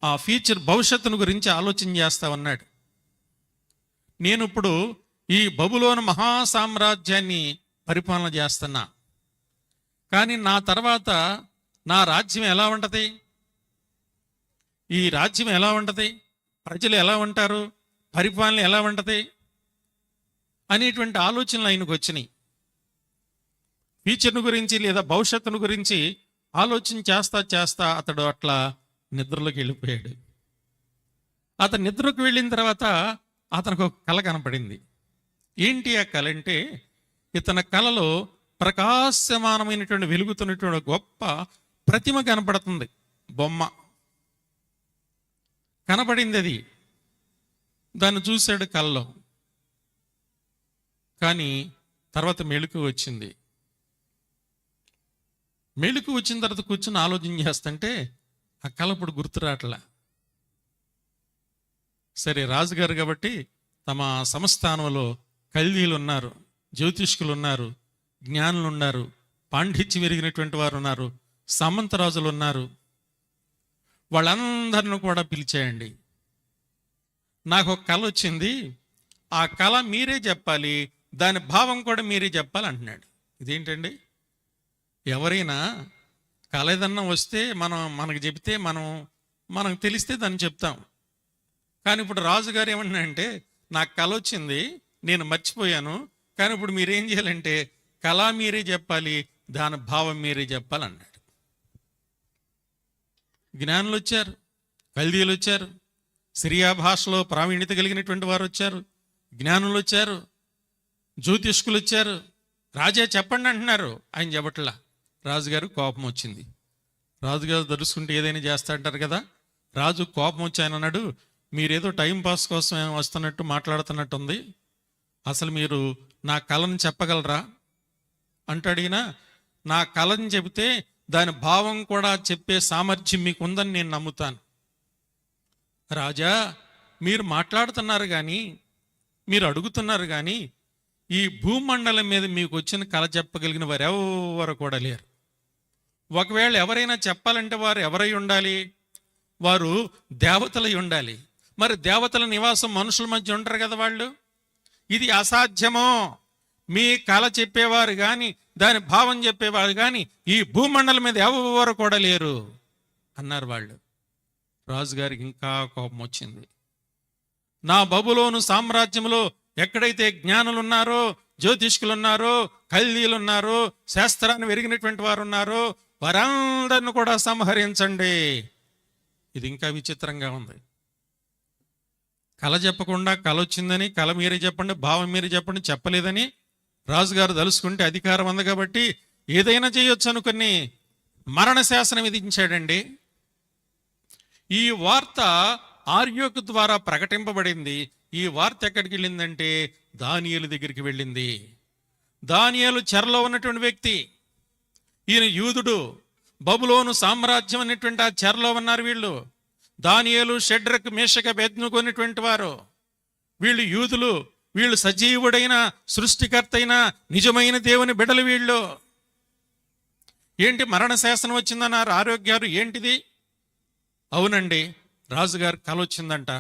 ఆ ఫ్యూచర్ భవిష్యత్తును గురించి ఆలోచన చేస్తా ఉన్నాడు. నేను ఇప్పుడు ఈ బబులోను మహాసామ్రాజ్యాన్ని పరిపాలన చేస్తున్నా, కానీ నా తర్వాత నా రాజ్యం ఎలా ఉంటుంది, ఈ రాజ్యం ఎలా ఉంటుంది, ప్రజలు ఎలా ఉంటారు, పరిపాలన ఎలా ఉంటుంది అనేటువంటి ఆలోచనలు ఆయనకు వచ్చినాయి. ఫ్యూచర్ను గురించి లేదా భవిష్యత్తును గురించి ఆలోచన చేస్తా చేస్తా అతడు అట్లా నిద్రలోకి వెళ్ళిపోయాడు. అతను నిద్రకు వెళ్ళిన తర్వాత అతనికి ఒక కళ కనపడింది. ఏంటి ఆ కళ అంటే, ఇతని కళలో ప్రకాశమానమైనటువంటి వెలుగుతున్నటువంటి గొప్ప ప్రతిమ కనపడుతుంది. బొమ్మ కనపడింది. అది దాన్ని చూశాడు కళ్ళలో. కానీ తర్వాత మెళుకు వచ్చింది. మెళుకు వచ్చిన తర్వాత కూర్చొని ఆలోచన చేస్తుంటే ఆ కళ ఇప్పుడు గుర్తు రావట్లా. సరే, రాజుగారు కాబట్టి తమ సంస్థానంలో కల్దీలు ఉన్నారు, జ్యోతిష్కులు ఉన్నారు, జ్ఞానులు ఉన్నారు, పాండిత్యం ఎరిగినటువంటి వారు ఉన్నారు, సామంతరాజులు ఉన్నారు. వాళ్ళందరిని కూడా పిలిచేయండి. నాకు ఒక కళ వచ్చింది, ఆ కళ మీరే చెప్పాలి, దాని భావం కూడా మీరే చెప్పాలి అంటున్నాడు. ఇదేంటండి, ఎవరైనా కళ ఏదన్నా వస్తే మనకు చెబితే మనకు తెలిస్తే దాన్ని చెప్తాం. కానీ ఇప్పుడు రాజుగారు ఏమంటున్నాడంటే, నాకు కల వచ్చింది, నేను మర్చిపోయాను, కానీ ఇప్పుడు మీరేం చేయాలంటే కళ మీరే చెప్పాలి, దాని భావం మీరే చెప్పాలన్నాడు. జ్ఞానులు వచ్చారు, కల్దీయులు వచ్చారు, సిరియా భాషలో ప్రావీణ్యత కలిగినటువంటి వారు వచ్చారు, జ్ఞానులు వచ్చారు, జ్యోతిష్కులు వచ్చారు. రాజా చెప్పండి అంటున్నారు, ఆయన చెప్పట్లా. రాజుగారు కోపం వచ్చింది. రాజుగారు దరుచుకుంటే ఏదైనా చేస్తా అంటారు కదా. రాజు కోపం వచ్చి ఆయన అన్నాడు, మీరేదో టైం పాస్ కోసం వస్తున్నట్టు మాట్లాడుతున్నట్టు ఉంది, అసలు మీరు నా కళను చెప్పగలరా అంటాడు ఈయన. నా కళని చెబితే దాని భావం కూడా చెప్పే సామర్థ్యం మీకు ఉందని నేను నమ్ముతాను. రాజా, మీరు మాట్లాడుతున్నారు కానీ, మీరు అడుగుతున్నారు కానీ, ఈ భూమండలం మీద మీకు వచ్చిన కళ చెప్పగలిగిన వారు ఎవరు కూడా లేరు. ఒకవేళ ఎవరైనా చెప్పాలంటే వారు ఎవరై ఉండాలి? వారు దేవతలై ఉండాలి. మరి దేవతల నివాసం మనుషుల మధ్య ఉంటారు కదా వాళ్ళు. ఇది అసాధ్యమో. మీ కళ చెప్పేవారు కానీ, దాని భావం చెప్పేవారు కానీ ఈ భూమండలం మీద ఎవరు కూడా లేరు అన్నారు వాళ్ళు. రాజుగారికి ఇంకా కోపం వచ్చింది. నా బబులోను సామ్రాజ్యంలో ఎక్కడైతే జ్ఞానులు ఉన్నారో, జ్యోతిష్కులు ఉన్నారో, కల్దీయులు ఉన్నారో, శాస్త్రాన్ని ఎరిగినటువంటి వారు ఉన్నారో, వారందరిని కూడా సంహరించండి. ఇది ఇంకా విచిత్రంగా ఉంది. కళ చెప్పకుండా కళ వచ్చిందని, కళ మీరే చెప్పండి, భావం మీరే చెప్పండి చెప్పలేదని రాజుగారు తలుసుకుంటే అధికారం ఉంది కాబట్టి ఏదైనా చేయొచ్చు అనుకుని మరణ శాసనం విధించాడండి. ఈ వార్త ఆర్యోకు ద్వారా ప్రకటింపబడింది. ఈ వార్త ఎక్కడికి వెళ్ళిందంటే దానియేలు దగ్గరికి వెళ్ళింది. దానియేలు చెరలో ఉన్నటువంటి వ్యక్తి. ఈయన యూదుడు. బబులోను సామ్రాజ్యం అనేటువంటి ఆ చెరలో ఉన్నారు వీళ్ళు. దానియేలు, షడ్రక్, మేషక, అబేద్నెగో అనేటువంటి వారు. వీళ్ళు యూదులు. వీళ్ళు సజీవుడైన సృష్టికర్త అయిన నిజమైన దేవుని బిడ్డలు వీళ్ళు. ఏంటి మరణ శాసనం వచ్చిందన్నారు ఆరోగ్యారు? ఏంటిది? అవునండి, రాజుగారు కల వచ్చిందంట,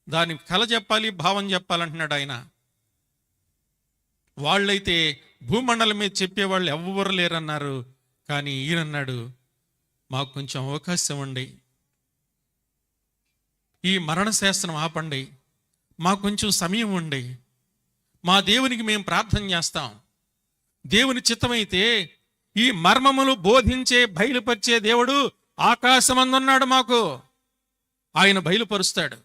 దాని కల చెప్పాలి, భావం చెప్పాలంటున్నాడు ఆయన. వాళ్ళైతే భూమండలం మీద చెప్పేవాళ్ళు ఎవ్వరు లేరన్నారు. కానీ ఈయనన్నాడు, మాకు కొంచెం అవకాశం ఇవ్వండి, ఈ మరణ శాసనం ఆపండి, మాకు కొంచెం సమయం ఉండి, మా దేవునికి మేము ప్రార్థన చేస్తాం. దేవుని చిత్తమైతే ఈ మర్మములు బోధించే బయలుపరిచే దేవుడు ఆకాశమందున్నాడు. మాకు ఆయన బయలుపరుస్తాడు.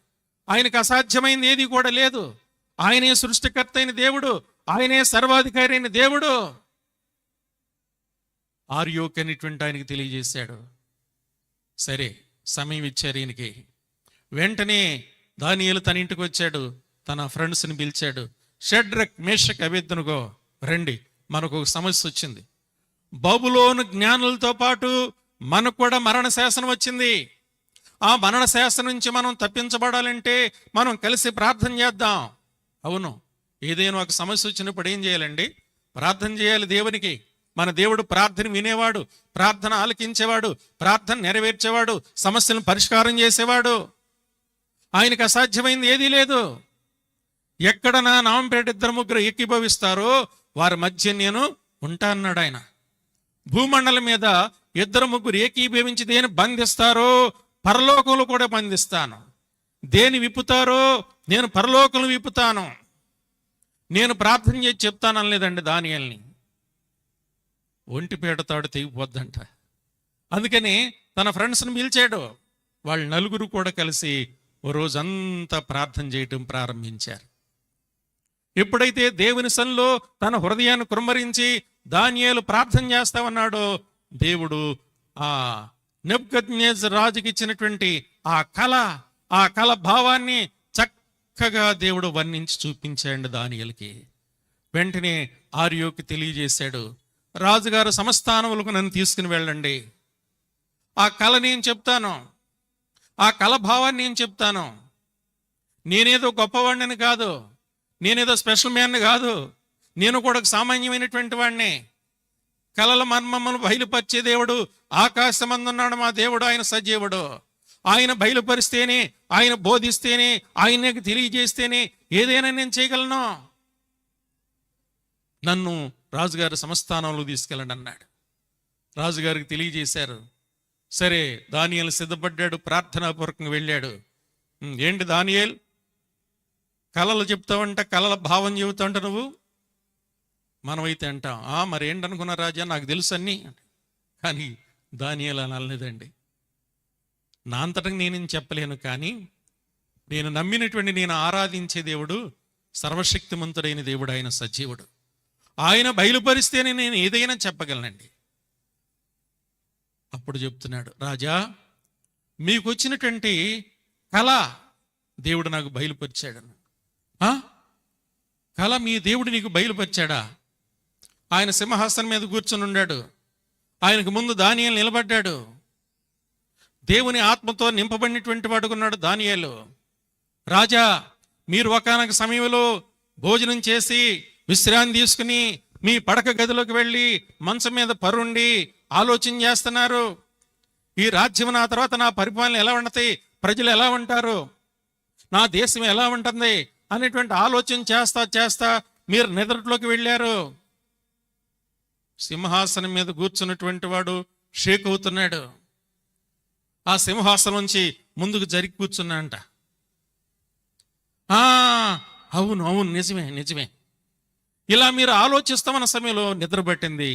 ఆయనకు అసాధ్యమైంది ఏది కూడా లేదు. ఆయనే సృష్టికర్త అయిన దేవుడు, ఆయనే సర్వాధికారి అయిన దేవుడు. ఆర్యోక్ అనేటువంటి ఆయనకి తెలియజేశాడు. సరే, సమయం ఇచ్చారు ఈయనకి. వెంటనే దానియేలు తన ఇంటికి వచ్చాడు, తన ఫ్రెండ్స్ని పిలిచాడు. షడ్రక్, మేషక్, అబేద్నెగో రండి, మనకు ఒక సమస్య వచ్చింది. బబులోను జ్ఞానులతో పాటు మనకు కూడా మరణ శాసనం వచ్చింది. ఆ మరణ శాసనం నుంచి మనం తప్పించబడాలంటే మనం కలిసి ప్రార్థన చేద్దాం. అవును, ఏదైనా ఒక సమస్య వచ్చినప్పుడు ఏం చేయాలండి? ప్రార్థన చేయాలి దేవునికి. మన దేవుడు ప్రార్థన వినేవాడు, ప్రార్థన ఆలకించేవాడు, ప్రార్థన నెరవేర్చేవాడు, సమస్యలను పరిష్కారం చేసేవాడు. ఆయనకు అసాధ్యమైంది ఏదీ లేదు. ఎక్కడ నా నామం పేరిట 2-3 ఏకీభవిస్తారో వారి మధ్య నేను ఉంటా అన్నాడు ఆయన. భూమండలం మీద 2-3 ఏకీభవించి దేని బంధిస్తారో పరలోకంలో కూడా బంధిస్తాను. దేని విప్పుతారో నేను పరలోకంలో విప్పుతాను. నేను ప్రార్థన చేసి చెప్తాను అనలేదండి దానియేలుని. ఒంటిపేట తాడు తెగిపోద్దంట. అందుకని తన ఫ్రెండ్స్ని పిలిచాడు. వాళ్ళు 4 కూడా కలిసి ఓ రోజంతా ప్రార్థన చేయటం ప్రారంభించారు. ఎప్పుడైతే దేవుని సన్నిధిలో తన హృదయాన్ని కుమ్మరించి దానియేలు ప్రార్థన చేస్తామన్నాడో, దేవుడు ఆ నెబుకద్నెజర్ రాజుకి ఇచ్చినటువంటి ఆ కళ భావాన్ని చక్కగా దేవుడు వర్ణించి చూపించాడు దానియేలుకి. వెంటనే ఆర్యోకి తెలియజేశాడు, రాజుగారు సంస్థానములకు నన్ను తీసుకుని వెళ్ళండి, ఆ కళ నేను చెప్తాను, ఆ కళ భావాన్ని నేను చెప్తాను. నేనేదో గొప్పవాడిని కాదు, నేనేదో స్పెషల్ మ్యాన్ కాదు, నేను కూడా ఒక సామాన్యమైనటువంటి వాడిని. కలల మర్మమును బయలుపరిచే దేవుడు ఆకాశమందున్నాడు మా దేవుడు. ఆయన సజీవుడు. ఆయన బయలుపరిస్తేనే, ఆయన బోధిస్తేనే, ఆయనకు తెలియజేస్తేనే ఏదైనా నేను చేయగలను. నన్ను రాజుగారి సంస్థానంలో తీసుకెళ్ళండి అన్నాడు. రాజుగారికి తెలియజేశారు. సరే, దానియేలు సిద్ధపడ్డాడు, ప్రార్థనాపూర్వకంగా వెళ్ళాడు. ఏంటి దానియేల్, కళలు చెప్తావంట, కళల భావం చెబుతావంట నువ్వు. మనమైతే అంటాం, మరి ఏంటనుకున్నా రాజా, నాకు తెలుసు అన్నీ. కానీ దానియేలు అలా అనలేదండి. నా అంతటా నేనేం చెప్పలేను, కానీ నేను నమ్మినటువంటి, నేను ఆరాధించే దేవుడు సర్వశక్తిమంతుడైన దేవుడు, ఆయన సజీవుడు. ఆయన బయలుపరిస్తేనే నేను ఏదైనా చెప్పగలనండి. అప్పుడు చెప్తున్నాడు, రాజా మీకు వచ్చినటువంటి కళ దేవుడు నాకు బయలుపరిచాడు. కళ మీ దేవుడు నీకు బయలుపరిచాడా? ఆయన సింహాసనం మీద కూర్చొని ఉన్నాడు, ఆయనకు ముందు దానియేలు నిలబడ్డాడు. దేవుని ఆత్మతో నింపబడినటువంటి వాడుకున్నాడు దానియేలు. రాజా, మీరు ఒకానొక సమయంలో భోజనం చేసి విశ్రాంతి తీసుకుని మీ పడక గదిలోకి వెళ్ళి మంచం మీద పరుండి ఆలోచన చేస్తున్నారు. ఈ రాజ్యం నా తర్వాత నా పరిపాలన ఎలా ఉండతాయి, ప్రజలు ఎలా ఉంటారు, నా దేశం ఎలా ఉంటుంది అనేటువంటి ఆలోచన చేస్తా మీరు నిద్రలోకి వెళ్ళారు. సింహాసనం మీద కూర్చున్నటువంటి వాడు షేక్ అవుతున్నాడు. ఆ సింహాసనం నుంచి ముందుకు జరిగి కూర్చున్నాడంట. అవును అవును, నిజమే. ఇలా మీరు ఆలోచిస్తామన్న సమయంలో నిద్ర పట్టింది.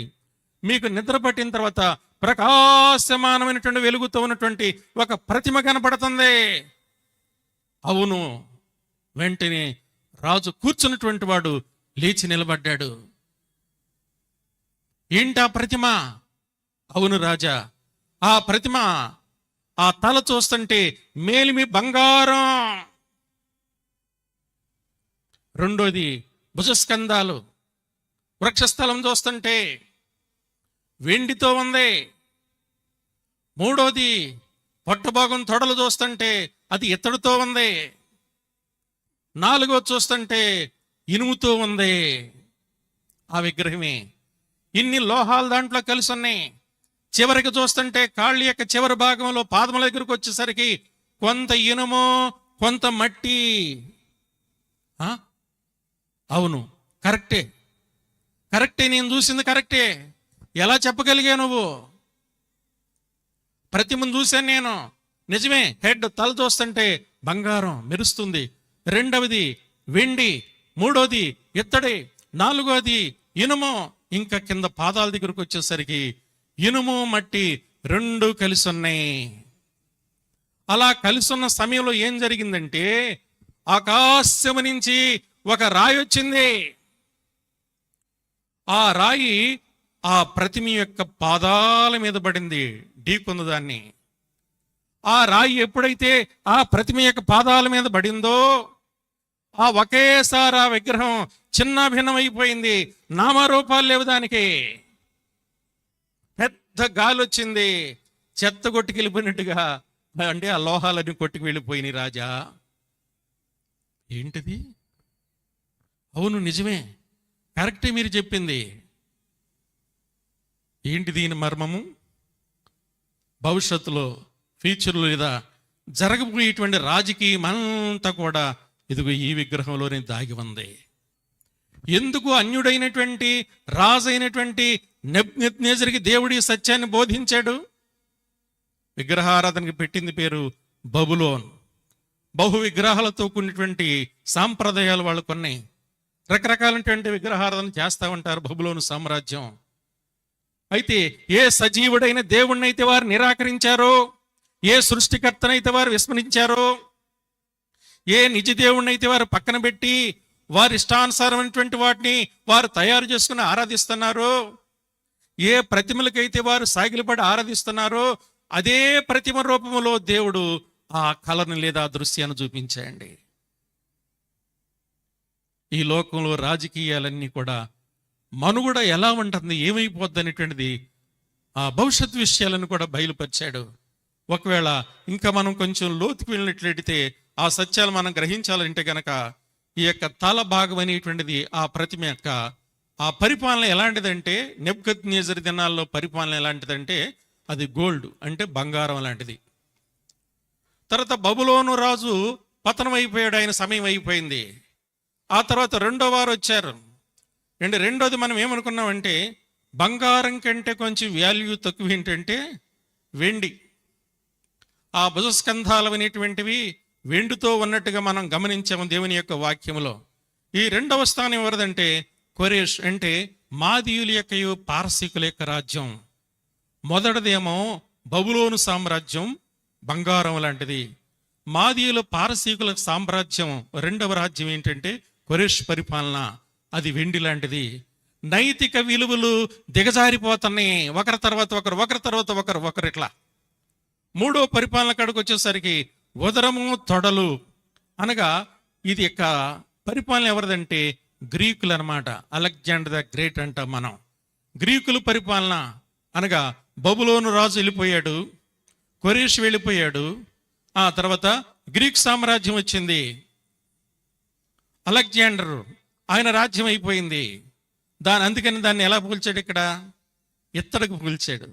మీకు నిద్ర పట్టిన తర్వాత ప్రకాశమానమైనటువంటి వెలుగుతో ఉన్నటువంటి ఒక ప్రతిమ కనపడుతుంది. అవును, వెంటనే రాజు కూర్చున్నటువంటి వాడు లేచి నిలబడ్డాడు. ఏంటా ప్రతిమ? అవును రాజా, ఆ ప్రతిమ, ఆ తల చూస్తుంటే మేలిమి బంగారం. రెండోది భుజస్కంధాలు, వృక్షస్థలం చూస్తుంటే వెండితో ఉంది. మూడోది పొట్టభాగం తొడలు చూస్తుంటే అది ఇత్తడితో ఉంది. నాలుగో చూస్తుంటే ఇనుముతో ఉంది. ఆ విగ్రహమే. ఇన్ని లోహాలు దాంట్లో కలిసి ఉన్నాయి. చివరికి చూస్తుంటే కాళ్ళ యొక్క చివరి భాగంలో పాదముల దగ్గరకు వచ్చేసరికి కొంత ఇనుము, కొంత మట్టి. అవును, కరెక్టే, నేను చూసింది కరెక్టే. ఎలా చెప్పగలిగా నువ్వు? ప్రతిమను చూశాను నేను, నిజమే. హెడ్, తల చూస్తుంటే బంగారం మెరుస్తుంది. రెండవది వెండి, మూడోది ఇత్తడి, నాలుగోది ఇనుము, ఇంకా కింద పాదాల దగ్గరకు వచ్చేసరికి ఇనుము మట్టి రెండు కలిసి ఉన్నాయి. అలా కలిసి ఉన్న సమయంలో ఏం జరిగిందంటే, ఆకాశం నుంచి ఒక రాయి వచ్చింది. ఆ రాయి ఆ ప్రతిమ యొక్క పాదాల మీద పడింది, ఢీకొంది దాన్ని. ఆ రాయి ఎప్పుడైతే ఆ ప్రతిమ యొక్క పాదాల మీద పడిందో, ఆ ఒకేసారి ఆ విగ్రహం చిన్న భిన్నమైపోయింది. నామరూపాలు లేవు దానికి. పెద్ద గాలి వచ్చింది, చెత్త కొట్టుకు వెళ్ళిపోయినట్టుగా. అంటే ఆ లోహాలన్నీ కొట్టుకు వెళ్ళిపోయినాయి. రాజా, ఏంటిది? అవును, నిజమే, కరెక్టే మీరు చెప్పింది. ఏంటి దీని మర్మము? భవిష్యత్తులో, ఫ్యూచర్లో లేదా జరగబోయేటువంటి రాజకీయం అంతా కూడా ఇదిగో ఈ విగ్రహంలోనే దాగి ఉంది. ఎందుకు అన్యుడైనటువంటి రాజైనటువంటి నెబుకద్నెజరుకి దేవుడి సత్యాన్ని బోధించాడు? విగ్రహారాధనకి పెట్టింది పేరు బబులోన్. బహు విగ్రహాలతో కూడినటువంటి సాంప్రదాయాలు వాళ్ళు కొన్ని రకరకాలైనటువంటి విగ్రహారాధన చేస్తూ ఉంటారు బబులోను సామ్రాజ్యం. అయితే ఏ సజీవుడైన దేవుణ్ణి అయితే వారు నిరాకరించారో, ఏ సృష్టికర్తనైతే వారు విస్మరించారో, ఏ నిజ దేవుణ్ణి అయితే వారు పక్కన పెట్టి వారి ఇష్టానుసారమైనటువంటి వాటిని వారు తయారు చేసుకుని ఆరాధిస్తున్నారో, ఏ ప్రతిమలకైతే వారు సాగిలపడి ఆరాధిస్తున్నారో, అదే ప్రతిమ రూపంలో దేవుడు ఆ కళను లేదా దృశ్యాన్ని చూపించాయండి. ఈ లోకంలో రాజకీయాలన్నీ కూడా మనుగడ ఎలా ఉంటుంది, ఏమైపోద్ది అనేటువంటిది ఆ భవిష్యత్ విషయాలను కూడా బయలుపరిచాడు. ఒకవేళ ఇంకా మనం కొంచెం లోతుకు వెళ్ళినట్లయితే ఆ సత్యాలు మనం గ్రహించాలంటే గనక ఈ యొక్క తల భాగం అనేటువంటిది ఆ ప్రతిమ యొక్క ఆ పరిపాలన ఎలాంటిదంటే, నెబుకద్నెజరు దినాల్లో పరిపాలన ఎలాంటిదంటే అది గోల్డ్, అంటే బంగారం లాంటిది. తర్వాత బబులోను రాజు పతనం అయిపోయాడు, ఆయన సమయం అయిపోయింది. ఆ తర్వాత రెండో వారు వచ్చారు. రెండోది మనం ఏమనుకున్నామంటే బంగారం కంటే కొంచెం వాల్యూ తక్కువ ఏంటంటే వెండి. ఆ భుజస్కంధాలు అనేటువంటివి వెండితో ఉన్నట్టుగా మనం గమనించాము దేవుని యొక్క వాక్యములో. ఈ రెండవ స్థానం ఎవరిదంటే కొరేష్, అంటే మాదీయుల యొక్క పారసీకుల యొక్క రాజ్యం. మొదటిదేమో బబులోను సామ్రాజ్యం, బంగారం లాంటిది. మాదీయుల పారసీకుల సామ్రాజ్యం రెండవ రాజ్యం ఏంటంటే కొరేష్ పరిపాలన, అది వెండి లాంటిది. నైతిక విలువలు దిగజారిపోతున్నాయి, ఒకరి తర్వాత ఒకరు ఇట్లా. మూడో పరిపాలన కాడికి వచ్చేసరికి ఉదరము తొడలు, అనగా ఇది యొక్క పరిపాలన ఎవరిదంటే గ్రీకులు అనమాట. అలెగ్జాండర్ ద గ్రేట్ అంటాం మనం. గ్రీకుల పరిపాలన అనగా బబులోను రాజు వెళ్ళిపోయాడు, కొరేష్ వెళ్ళిపోయాడు, ఆ తర్వాత గ్రీక్ సామ్రాజ్యం వచ్చింది, అలెగ్జాండర్ ఆయన రాజ్యం అయిపోయింది. అందుకని దాన్ని ఎలా పోల్చాడు, ఇక్కడ ఇత్తడికి పోల్చాడు.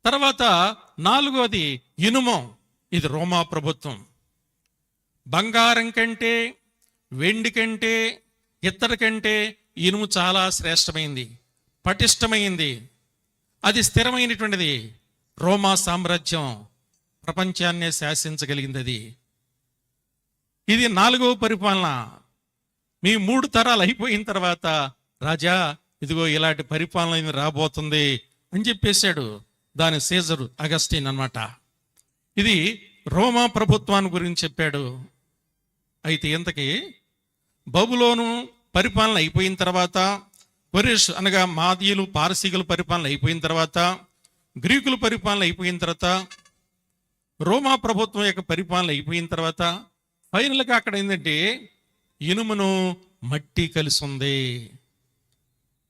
తర్వాత నాలుగోది ఇనుము, ఇది రోమా ప్రభుత్వం. బంగారం కంటే, వెండి కంటే, ఇత్తడి కంటే ఇనుము చాలా శ్రేష్టమైంది, పటిష్టమైంది, అది స్థిరమైనటువంటిది. రోమా సామ్రాజ్యం ప్రపంచాన్నే శాసించగలిగింది అది. ఇది నాలుగవ పరిపాలన. మీ 3 తరాలు అయిపోయిన తర్వాత రాజా ఇదిగో ఇలాంటి పరిపాలన రాబోతుంది అని చెప్పేశాడు. దాని సీజరు అగస్టిన్ అన్నమాట. ఇది రోమా ప్రభుత్వాన్ని గురించి చెప్పాడు. అయితే ఇంతకీ బబులోను పరిపాలన అయిపోయిన తర్వాత, కొరేష్ అనగా మాదీయులు పారసీకుల పరిపాలన అయిపోయిన తర్వాత, గ్రీకుల పరిపాలన అయిపోయిన తర్వాత, రోమా ప్రభుత్వం యొక్క పరిపాలన అయిపోయిన తర్వాత ఫైనల్గా అక్కడ ఏంటంటే ఇనుమును మట్టి కలిసి ఉంది.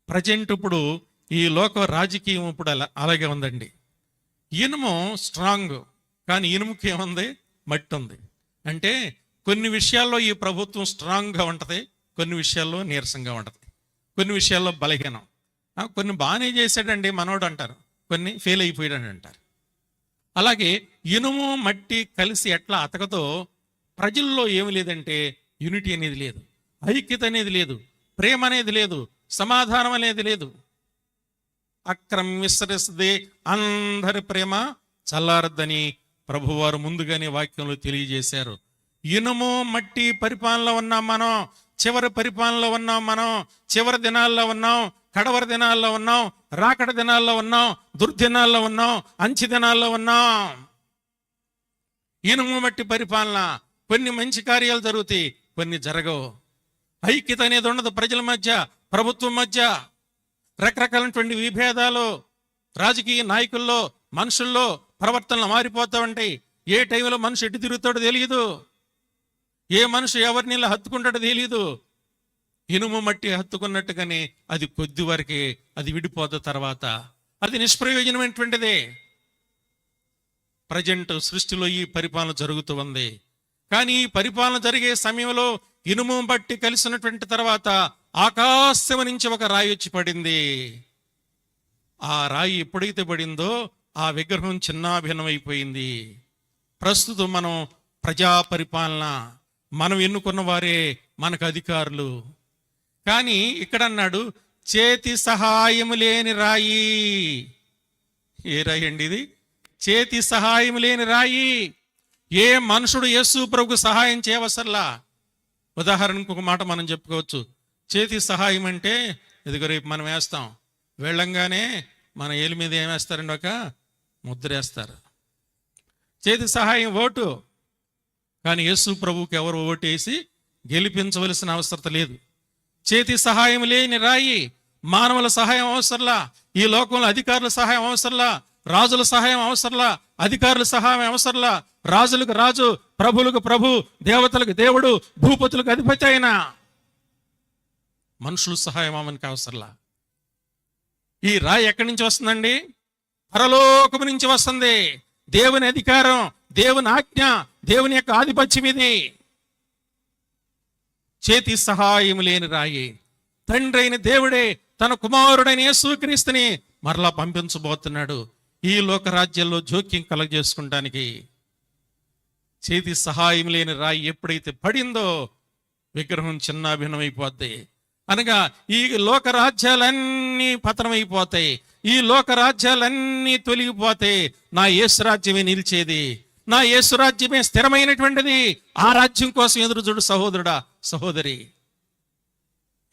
ప్రజెంట్ ఇప్పుడు ఈ లోక రాజకీయం ఇప్పుడు అలాగే ఉందండి. ఇనుము స్ట్రాంగ్, కానీ ఇనుముకి ఏముంది, మట్టి ఉంది. అంటే కొన్ని విషయాల్లో ఈ ప్రభుత్వం స్ట్రాంగ్గా ఉంటుంది, కొన్ని విషయాల్లో నీరసంగా ఉంటుంది, కొన్ని విషయాల్లో బలహీనం. కొన్ని బాగానే చేశాడండి మనోడు అంటారు, కొన్ని ఫెయిల్ అయిపోయాడని అంటారు. అలాగే ఇనుము మట్టి కలిసి ఎట్లా అతకతో ప్రజల్లో ఏమి లేదంటే యూనిటీ అనేది లేదు, ఐక్యత అనేది లేదు, ప్రేమ అనేది లేదు, సమాధానం అనేది లేదు. అక్రమం విస్తరిస్తే అందరి ప్రేమ చల్లారద్దని ప్రభువారు ముందుగానే వాక్యంలో తెలియజేశారు. ఇనుము మట్టి పరిపాలనలో ఉన్నాం మనం, చివరి పరిపాలనలో ఉన్నాం మనం, చివరి దినాల్లో ఉన్నాం, కడవరి దినాల్లో ఉన్నాం, రాకడ దినాల్లో ఉన్నాం, దుర్దినాల్లో ఉన్నాం, అంచె దినాల్లో ఉన్నాం. ఇనుము మట్టి పరిపాలన, కొన్ని మంచి కార్యాలు జరుగుతాయి, కొన్ని జరగవు. ఐక్యత అనేది ఉండదు ప్రజల మధ్య, ప్రభుత్వం మధ్య. రకరకాలైనటువంటి విభేదాలు రాజకీయ నాయకుల్లో, మనుషుల్లో ప్రవర్తనలు మారిపోతా ఉంటాయి. ఏ టైంలో మనిషి ఎటు తిరుగుతాడో తెలియదు, ఏ మనిషి ఎవరిని ఇలా హత్తుకుంటాడో తెలియదు. ఇనుము మట్టి హత్తుకున్నట్టుగానే అది కొద్ది వరకే, అది విడిపోత తర్వాత అది నిష్ప్రయోజనమైనటువంటిదే. ప్రజెంట్ సృష్టిలో ఈ పరిపాలన జరుగుతూ ఉంది. కానీ ఈ పరిపాలన జరిగే సమయంలో ఇనుము బట్టి కలిసినటువంటి తర్వాత ఆకాశం నుంచి ఒక రాయి వచ్చి పడింది. ఆ రాయి ఎప్పుడైతే పడిందో ఆ విగ్రహం చిన్నాభిన్నమైపోయింది. ప్రస్తుతం మనం ప్రజా పరిపాలన, మనం ఎన్నుకున్న వారే మనకు అధికారులు. కానీ ఇక్కడ అన్నాడు చేతి సహాయం లేని రాయి. ఏ రాయి అండి ఇది? చేతి సహాయం లేని రాయి. ఏ మనుషుడు యేసు ప్రభుకు సహాయం చేయవసరలా. ఉదాహరణకు ఒక మాట మనం చెప్పుకోవచ్చు. చేతి సహాయం అంటే ఇదిగో రేపు మనం వేస్తాం, వెళ్ళంగానే మన ఏలి మీద ఏం వేస్తారండి, ఒక ముద్ర వేస్తారు. చేతి సహాయం ఓటు. కానీ యేసు ప్రభువుకి ఎవరు ఓటేసి గెలిపించవలసిన అవసరం లేదు. చేతి సహాయం లేని రాయి. మానవుల సహాయం అవసరంలా, ఈ లోకంలో అధికారుల సహాయం అవసరంలా, రాజుల సహాయం అవసరంలా, అధికారుల సహాయం అవసరంలా. రాజులకు రాజు, ప్రభులకు ప్రభు, దేవతలకు దేవుడు, భూపతులకు అధిపతి అయిన మనుషుల సహాయం మనకి అవసరంలా. ఈ రాయి ఎక్కడి నుంచి వస్తుందండి? పరలోకము నుంచి వస్తుంది. దేవుని అధికారం, దేవుని ఆజ్ఞ, దేవుని యొక్క ఆధిపత్యం ఇది. చేతి సహాయం లేని రాయి. తండ్రి అయిన దేవుడే తన కుమారుడైన యేసుక్రీస్తుని మరలా పంపించబోతున్నాడు ఈ లోక రాజ్యాల్లో జోక్యం కలగజేసుకుంటానికి. చేతి సహాయం లేని రాయి ఎప్పుడైతే పడిందో విగ్రహం చిన్నాభిన్నమైపోద్ది. అనగా ఈ లోక రాజ్యాలన్నీ పతనమైపోతాయి, ఈ లోక రాజ్యాలన్నీ తొలగిపోతాయి. నా యేసు రాజ్యమే నిలిచేది, నా యేసు రాజ్యమే స్థిరమైనటువంటిది. ఆ రాజ్యం కోసం ఎదురు చూడు సహోదరుడా, సహోదరి.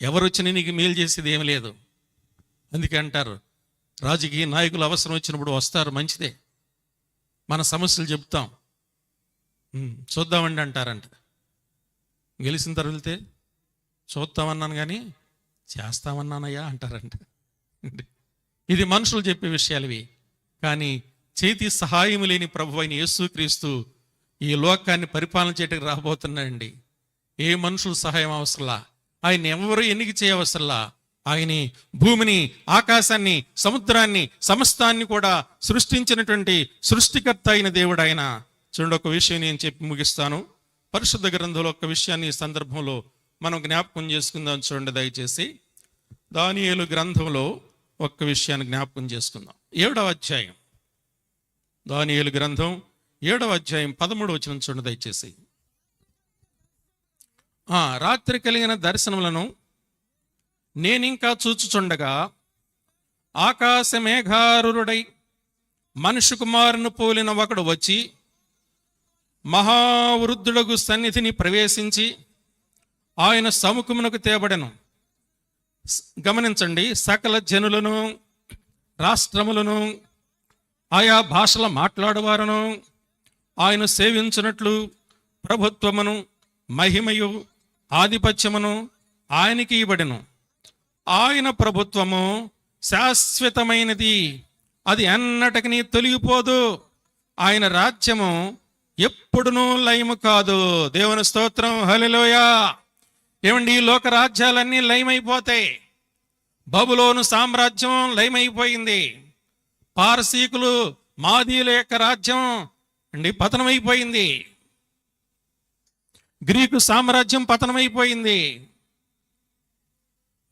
ఎవరు వచ్చి నీకు మేలు చేసేది ఏమి లేదు. అందుకే అంటారు, రాజకీయ నాయకులు అవసరం వచ్చినప్పుడు వస్తారు, మంచిదే. మన సమస్యలు చెప్తాం, చూద్దామండి అంటారంట. గెలిచిన తర్వాత వెళ్తే చూద్దామన్నాను కానీ చేస్తామన్నానయ్యా అంటారంట. ఇది మనుషులు చెప్పే విషయాలు ఇవి. కానీ చేతి సహాయం లేని ప్రభు అయిన యేసుక్రీస్తు ఈ లోకాన్ని పరిపాలన చేయడానికి రాబోతున్నాడండి. ఏ మనుషుల సహాయం అవసరంలా, ఆయన ఎవరు ఎన్నిక చేయవసరంలా. ఆయనే భూమిని, ఆకాశాన్ని, సముద్రాన్ని, సమస్తాన్ని కూడా సృష్టించినటువంటి సృష్టికర్త అయిన దేవుడు ఆయన. చూడండి, ఒక విషయం నేను చెప్పి ముగిస్తాను. పరిశుద్ధ గ్రంథంలో ఒక విషయాన్ని ఈ సందర్భంలో మనం జ్ఞాపకం చేసుకుందాం. చూడండి దయచేసి, దానియేలు గ్రంథంలో ఒక్క విషయాన్ని జ్ఞాపకం చేసుకుందాం. 7వ అధ్యాయం, దానియేలు గ్రంథం 7వ అధ్యాయం 13వ వచనం చూడండి దయచేసి. రాత్రి కలిగిన దర్శనములను నేనింకా చూచుచుండగా ఆకాశ మేఘారుడై మనుష్య కుమారుని పోలిన ఒకడు వచ్చి మహావృద్ధుడగు సన్నిధిని ప్రవేశించి ఆయన సముఖమునకు తేబడెను. గమనించండి, సకల జనులను, రాష్ట్రములను, ఆయా భాషల మాట్లాడేవారును ఆయన సేవించినట్లు ప్రభుత్వమును, మహిమయు, ఆధిపత్యమును ఆయనకి ఇవ్వబడెను. ఆయన ప్రభుత్వము శాశ్వతమైనది, అది ఎన్నటికి తొలగిపోదు. ఆయన రాజ్యము ఎప్పుడునూ లయము కాదు. దేవుని స్తోత్రం, హల్లెలూయా. ఏమండి, ఈ లోక రాజ్యాలన్నీ లయమైపోతాయి. బబులోను సామ్రాజ్యం లయమైపోయింది. పారసీకులు, మాదీల యొక్క రాజ్యం అండి పతనమైపోయింది. గ్రీకు సామ్రాజ్యం పతనమైపోయింది.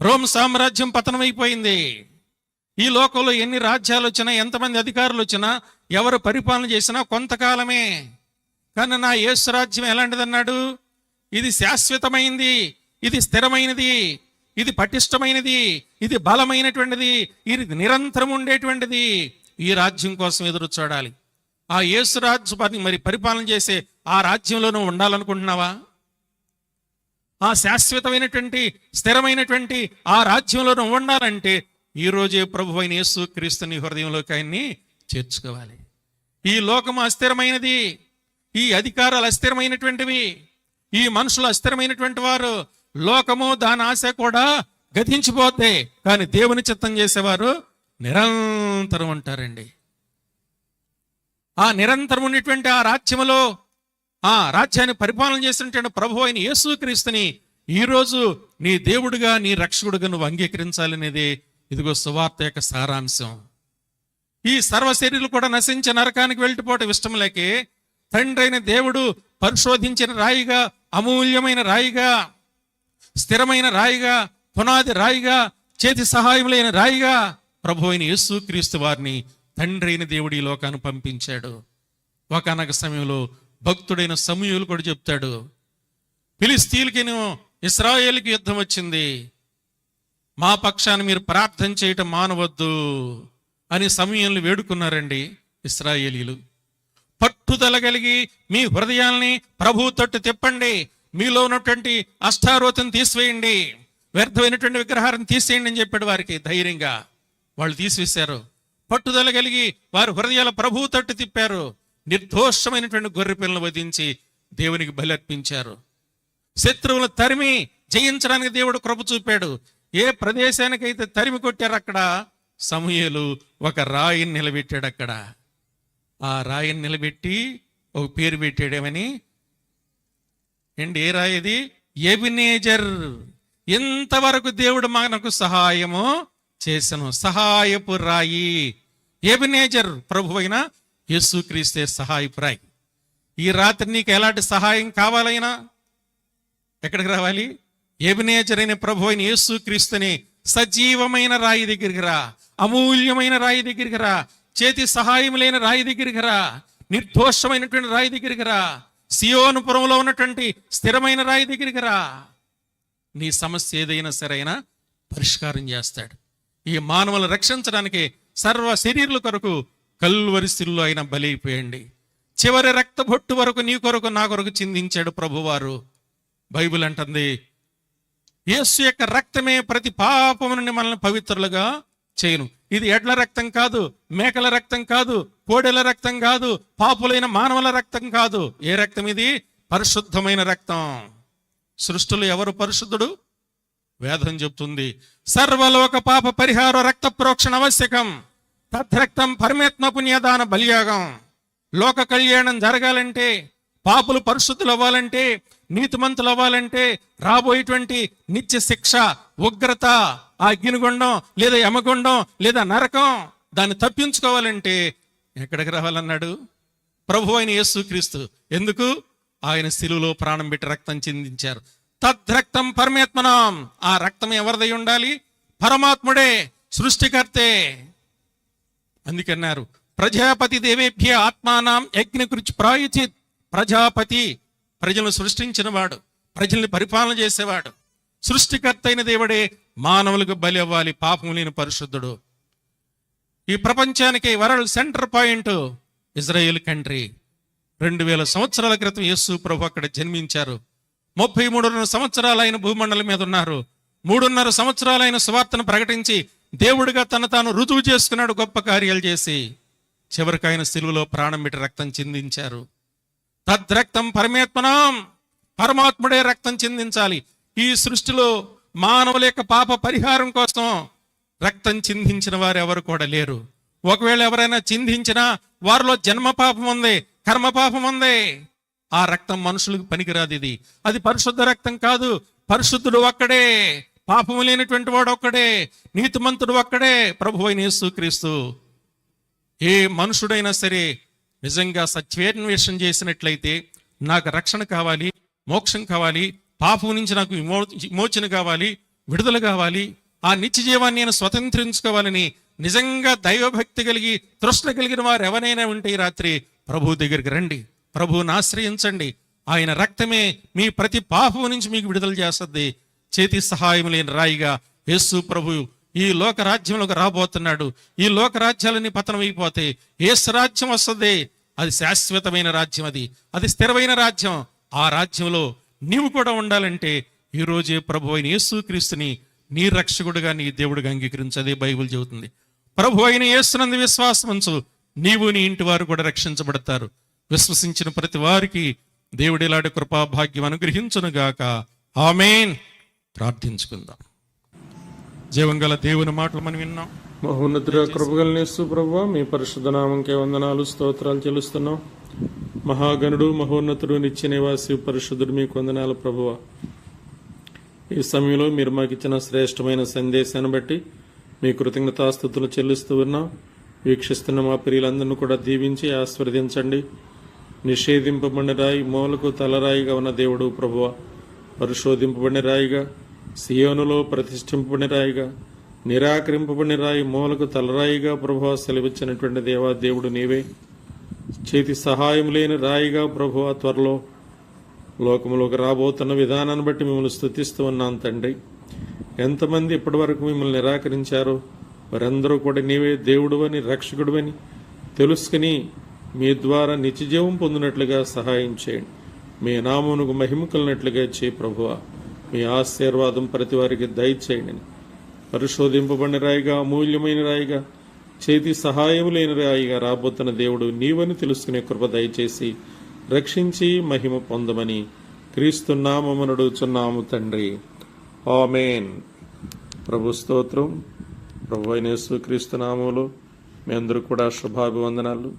రోమ్ సామ్రాజ్యం పతనమైపోయింది. ఈ లోకంలో ఎన్ని రాజ్యాలు వచ్చినా, ఎంతమంది అధికారులు వచ్చినా, ఎవరు పరిపాలన చేసినా కొంతకాలమే. కానీ నా యేసు రాజ్యం ఎలాంటిదన్నాడు? ఇది శాశ్వతమైంది, ఇది స్థిరమైనది, ఇది పటిష్టమైనది, ఇది బలమైనటువంటిది, ఇది నిరంతరం ఉండేటువంటిది. ఈ రాజ్యం కోసం ఎదురు చూడాలి. ఆ యేసు రాజ్యం మరి పరిపాలన చేసే ఆ రాజ్యంలో నువ్వు ఉండాలనుకుంటున్నావా? ఆ శాశ్వతమైనటువంటి స్థిరమైనటువంటి ఆ రాజ్యంలో నువ్వు ఉండాలంటే ఈ రోజే ప్రభు అయిన యేసు క్రీస్తుని హృదయంలోకి ఆయన్ని చేర్చుకోవాలి. ఈ లోకం అస్థిరమైనది, ఈ అధికారాలు అస్థిరమైనటువంటివి, ఈ మనుషులు అస్థిరమైనటువంటి వారు. లోకము, దాని ఆశ కూడా గతించిపోతే, కానీ దేవుని చిత్తం చేసేవారు నిరంతరం ఉంటారండి. ఆ నిరంతరం ఉన్నటువంటి ఆ రాజ్యములో ఆ రాజ్యాన్ని పరిపాలన చేసినటువంటి ప్రభు అయిన యేసుక్రీస్తుని ఈరోజు నీ దేవుడుగా, నీ రక్షకుడుగా నువ్వు అంగీకరించాలనేది ఇదిగో సువార్త యొక్క సారాంశం. ఈ సర్వ శరీరులు కూడా నశించి నరకానికి వెళ్ళిపోవటం ఇష్టం లేకే తండ్రి అయిన దేవుడు పరిశోధించిన రాయిగా, అమూల్యమైన రాయిగా, స్థిరమైన రాయిగా, పునాది రాయిగా, చేతి సహాయం లేని రాయిగా ప్రభు అయిన యేసుక్రీస్తు వారిని తండ్రి అయిన దేవుడు ఈ లోకాన్ని పంపించాడు. ఒకనొక సమయంలో భక్తుడైన సమూయేలు కూడా చెప్తాడు, ఫిలిస్తీయులకిను ఇశ్రాయేలుకి యుద్ధం వచ్చింది, మా పక్షాన్ని మీరు ప్రార్థన చేయటం మానవద్దు అని సమూయేలుని వేడుకున్నారండి ఇశ్రాయేలీలు. పట్టుదల కలిగి మీ హృదయాల్ని ప్రభు తట్టు తిప్పండి, మీలో ఉన్నటువంటి అష్టారోతను తీసివేయండి, వ్యర్థమైనటువంటి విగ్రహాలను తీసేయండి అని చెప్పాడు వారికి. ధైర్యంగా వాళ్ళు తీసివేశారు. పట్టుదల కలిగి వారి హృదయాల ప్రభు తట్టు తిప్పారు. నిర్దోషమైనటువంటి గొర్రె పిల్లలను వధించి దేవునికి బలి అర్పించారు. శత్రువులను తరిమి జయించడానికి దేవుడు కృప చూపాడు. ఏ ప్రదేశానికైతే తరిమి కొట్టారు అక్కడ సమూయేలు ఒక రాయిని నిలబెట్టాడు. అక్కడ ఆ రాయిని నిలబెట్టి ఒక పేరు పెట్టాడేమని ఏంటి? ఏ రాయి అది? ఎబినేజర్. ఇంతవరకు దేవుడు మనకు సహాయము చేసను. సహాయపు రాయి ఎబినేజర్. ప్రభు అయిన యేసుక్రీస్తే సహాయపు రాయి. ఈ రాత్రి నీకు ఎలాంటి సహాయం కావాలైనా ఎక్కడికి రావాలి? ఎబినేజర్ అయిన ప్రభు అయిన యేసుక్రీస్తుని సజీవమైన రాయి దగ్గరికి రా, అమూల్యమైన రాయి దగ్గరికి రా, చేతి సహాయం లేని రాయి దగ్గరికి రా, నిర్దోషమైనటువంటి రాయి దగ్గరికి రా, సియోనుపురంలో ఉన్నటువంటి స్థిరమైన రాయి దగ్గరికి రా. నీ సమస్య ఏదైనా సరైనా పరిష్కారం చేస్తాడు. ఈ మానవులు రక్షించడానికి సర్వ శరీరుల కొరకు కల్వరి శిలువలో ఆయన బలి అయిపోయండి. చివరి రక్త బొట్టు వరకు నీ కొరకు నా కొరకు చిందించాడు ప్రభువారు. బైబిల్ అంటుంది యేసు యొక్క రక్తమే ప్రతి పాపము నుండి మనల్ని పవిత్రులుగా చేయను. ఇది ఎడ్ల రక్తం కాదు, మేకల రక్తం కాదు, కోడెల రక్తం కాదు, పాపులైన మానవుల రక్తం కాదు. ఏ రక్తం ఇది? పరిశుద్ధమైన రక్తం. సృష్టిలో ఎవరు పరిశుద్ధుడు? వేదం చెప్తుంది సర్వలోక పాప పరిహార రక్త ప్రోక్షణ ఆవశ్యకం, తద్రక్తం పరమాత్మ పుణ్యదాన బలియాగం. లోక కళ్యాణం జరగాలంటే, పాపులు పరిశుద్ధులు అవ్వాలంటే, నీతిమంతులు అవ్వాలంటే, రాబోయేటువంటి నిత్య శిక్ష, ఉగ్రత, ఆ అగ్నిగుండం లేదా యమగుండం లేదా నరకం, దాన్ని తప్పించుకోవాలంటే ఎక్కడికి రావాలన్నాడు? ప్రభు అయిన యేసుక్రీస్తు. ఎందుకు? ఆయన శిలువలో ప్రాణం పెట్టి రక్తం చిందించారు. తద్రక్తం పరమాత్మనాం. ఆ రక్తం ఎవరిదై ఉండాలి? పరమాత్ముడే, సృష్టికర్తే. అందుకన్నారు ప్రజాపతి దేవేభ్య ఆత్మానాం యజ్ఞకృచి ప్రాయుచిత్. ప్రజాపతి ప్రజలను సృష్టించిన వాడు, ప్రజల్ని పరిపాలన చేసేవాడు. సృష్టికర్త అయిన దేవుడే మానవులకు బలి అవ్వాలి, పాపం లేని పరిశుద్ధుడు. ఈ ప్రపంచానికి world centre point Israel country. 2000 సంవత్సరాల క్రితం యేసు ప్రభు అక్కడ జన్మించారు. 33 సంవత్సరాలు ఆయన భూమండలం మీద ఉన్నారు. 3.5 సంవత్సరాలు ఆయన సువార్తను ప్రకటించి దేవుడిగా తను తాను రుజువు చేసుకున్నాడు, గొప్ప కార్యాలు చేసి. చివరికి ఆయన సిలువలో ప్రాణం పెట్టి రక్తం చిందించారు. తద్రక్తం పరమాత్మనాం. పరమాత్ముడే రక్తం చిందించాలి. ఈ సృష్టిలో మానవుల యొక్క పాప పరిహారం కోసం రక్తం చిందించిన వారు ఎవరు కూడా లేరు. ఒకవేళ ఎవరైనా చిందించినా వారిలో జన్మ పాపం ఉంది, కర్మ పాపం ఉంది. ఆ రక్తం మనుషులకు పనికిరాదు. ఇది అది పరిశుద్ధ రక్తం కాదు. పరిశుద్ధుడు ఒక్కడే, పాపము లేనటువంటి వాడు ఒక్కడే, నీతిమంతుడు ఒక్కడే, ప్రభు అయిన యేసుక్రీస్తు. ఏ మనుషుడైనా సరే నిజంగా సత్యాన్వేషణ చేసినట్లయితే, నాకు రక్షణ కావాలి, మోక్షం కావాలి, పాపం నుంచి నాకు విమోచన కావాలి, విడుదల కావాలి, ఆ నిత్య జీవాన్ని నేను స్వతంత్రించుకోవాలని నిజంగా దైవభక్తి కలిగి తృష్ణ కలిగిన వారు ఎవరైనా ఉంటే ఈ రాత్రి ప్రభు దగ్గరికి రండి, ప్రభువుని ఆశ్రయించండి. ఆయన రక్తమే మీ ప్రతి పాపం నుంచి మీకు విడుదల చేస్తుంది. చేతి సహాయం లేని రాయిగా యేసు ప్రభు ఈ లోక రాజ్యంలోకి రాబోతున్నాడు. ఈ లోక రాజ్యాలన్నీ పతనం అయిపోతే యేసు రాజ్యం వస్తుంది. అది శాశ్వతమైన రాజ్యం, అది స్థిరమైన రాజ్యం. ఆ రాజ్యంలో నీవు కూడా ఉండాలంటే ఈ రోజే ప్రభు అయిన యేసుక్రీస్తుని నీ రక్షకుడుగా, నీ దేవుడిగా అంగీకరించదే బైబిల్ చెబుతుంది. ప్రభు అయిన యేసునందు విశ్వాసం ఉంచు, నీవు నీ ఇంటి వారు కూడా రక్షించబడతారు. విశ్వసించిన ప్రతి వారికి దేవుడి ఇలాంటి కృపా భాగ్యం అనుగ్రహించునుగాక. ఆమేన్. ప్రార్థించుకుందాం. జీవంగల దేవుని మాటలు మనం విన్నాం. మహోన్నతుడ కృపగల యేసు ప్రభువా, మీ పరిశుద్ధ నామంకే వందనాలు, స్తోత్రాలు చెల్లిస్తున్నాం. మహాగణుడు, మహోన్నతుడు, నిత్య నివాసి పరిశుద్ధుడు, మీకు వందనాలు ప్రభువా. ఈ సమయంలో మీరు మాకు ఇచ్చిన శ్రేష్టమైన సందేశాన్ని బట్టి మీ కృతజ్ఞతాస్తుతులు చెల్లిస్తూ ఉన్నాం. వీక్షిస్తున్న మా ప్రియులందరినీ కూడా దీవించి ఆశీర్వదించండి. నిషేధింపబడిన రాయి మూలకు తలరాయిగా ఉన్న దేవుడు ప్రభువా, పరిశోధింపబడిన రాయిగా, సియోనులో ప్రతిష్ఠింపబడిన రాయిగా, నిరాకరింపబడిన రాయి మూలకు తలరాయిగా ప్రభువా సెలవిచ్చినటువంటి దేవా దేవుడు నీవే. చేతి సహాయం లేని రాయిగా ప్రభువా త్వరలో లోకములోకి రాబోతున్న విధానాన్ని బట్టి మిమ్మల్ని స్తుతిస్తూ ఉన్నాను తండ్రి. ఎంతమంది ఇప్పటి వరకు మిమ్మల్ని నిరాకరించారో వారందరూ కూడా నీవే దేవుడు అని, రక్షకుడు అని తెలుసుకుని మీ ద్వారా నిత్యజీవం పొందినట్లుగా సహాయం చేయండి. మీ నామమునకు మహిమ కలిగినట్లుగా చేయి ప్రభువా. మీ ఆశీర్వాదం ప్రతి వారికి దయచేయండి. పరిశోధింపబడిన రాయిగా, అమూల్యమైన రాయిగా, చేతి సహాయం లేని రాయిగా రాబోతున్న దేవుడు నీవని తెలుసుకునే కృప దయచేసి రక్షించి మహిమ పొందమని క్రీస్తు నామమున అడుగుచున్నాము తండ్రి. ఆమేన్. ప్రభు స్తోత్రం. ప్రభు అయిన యేసుక్రీస్తు నామములో మీ అందరూ కూడా శుభాభివందనాలు.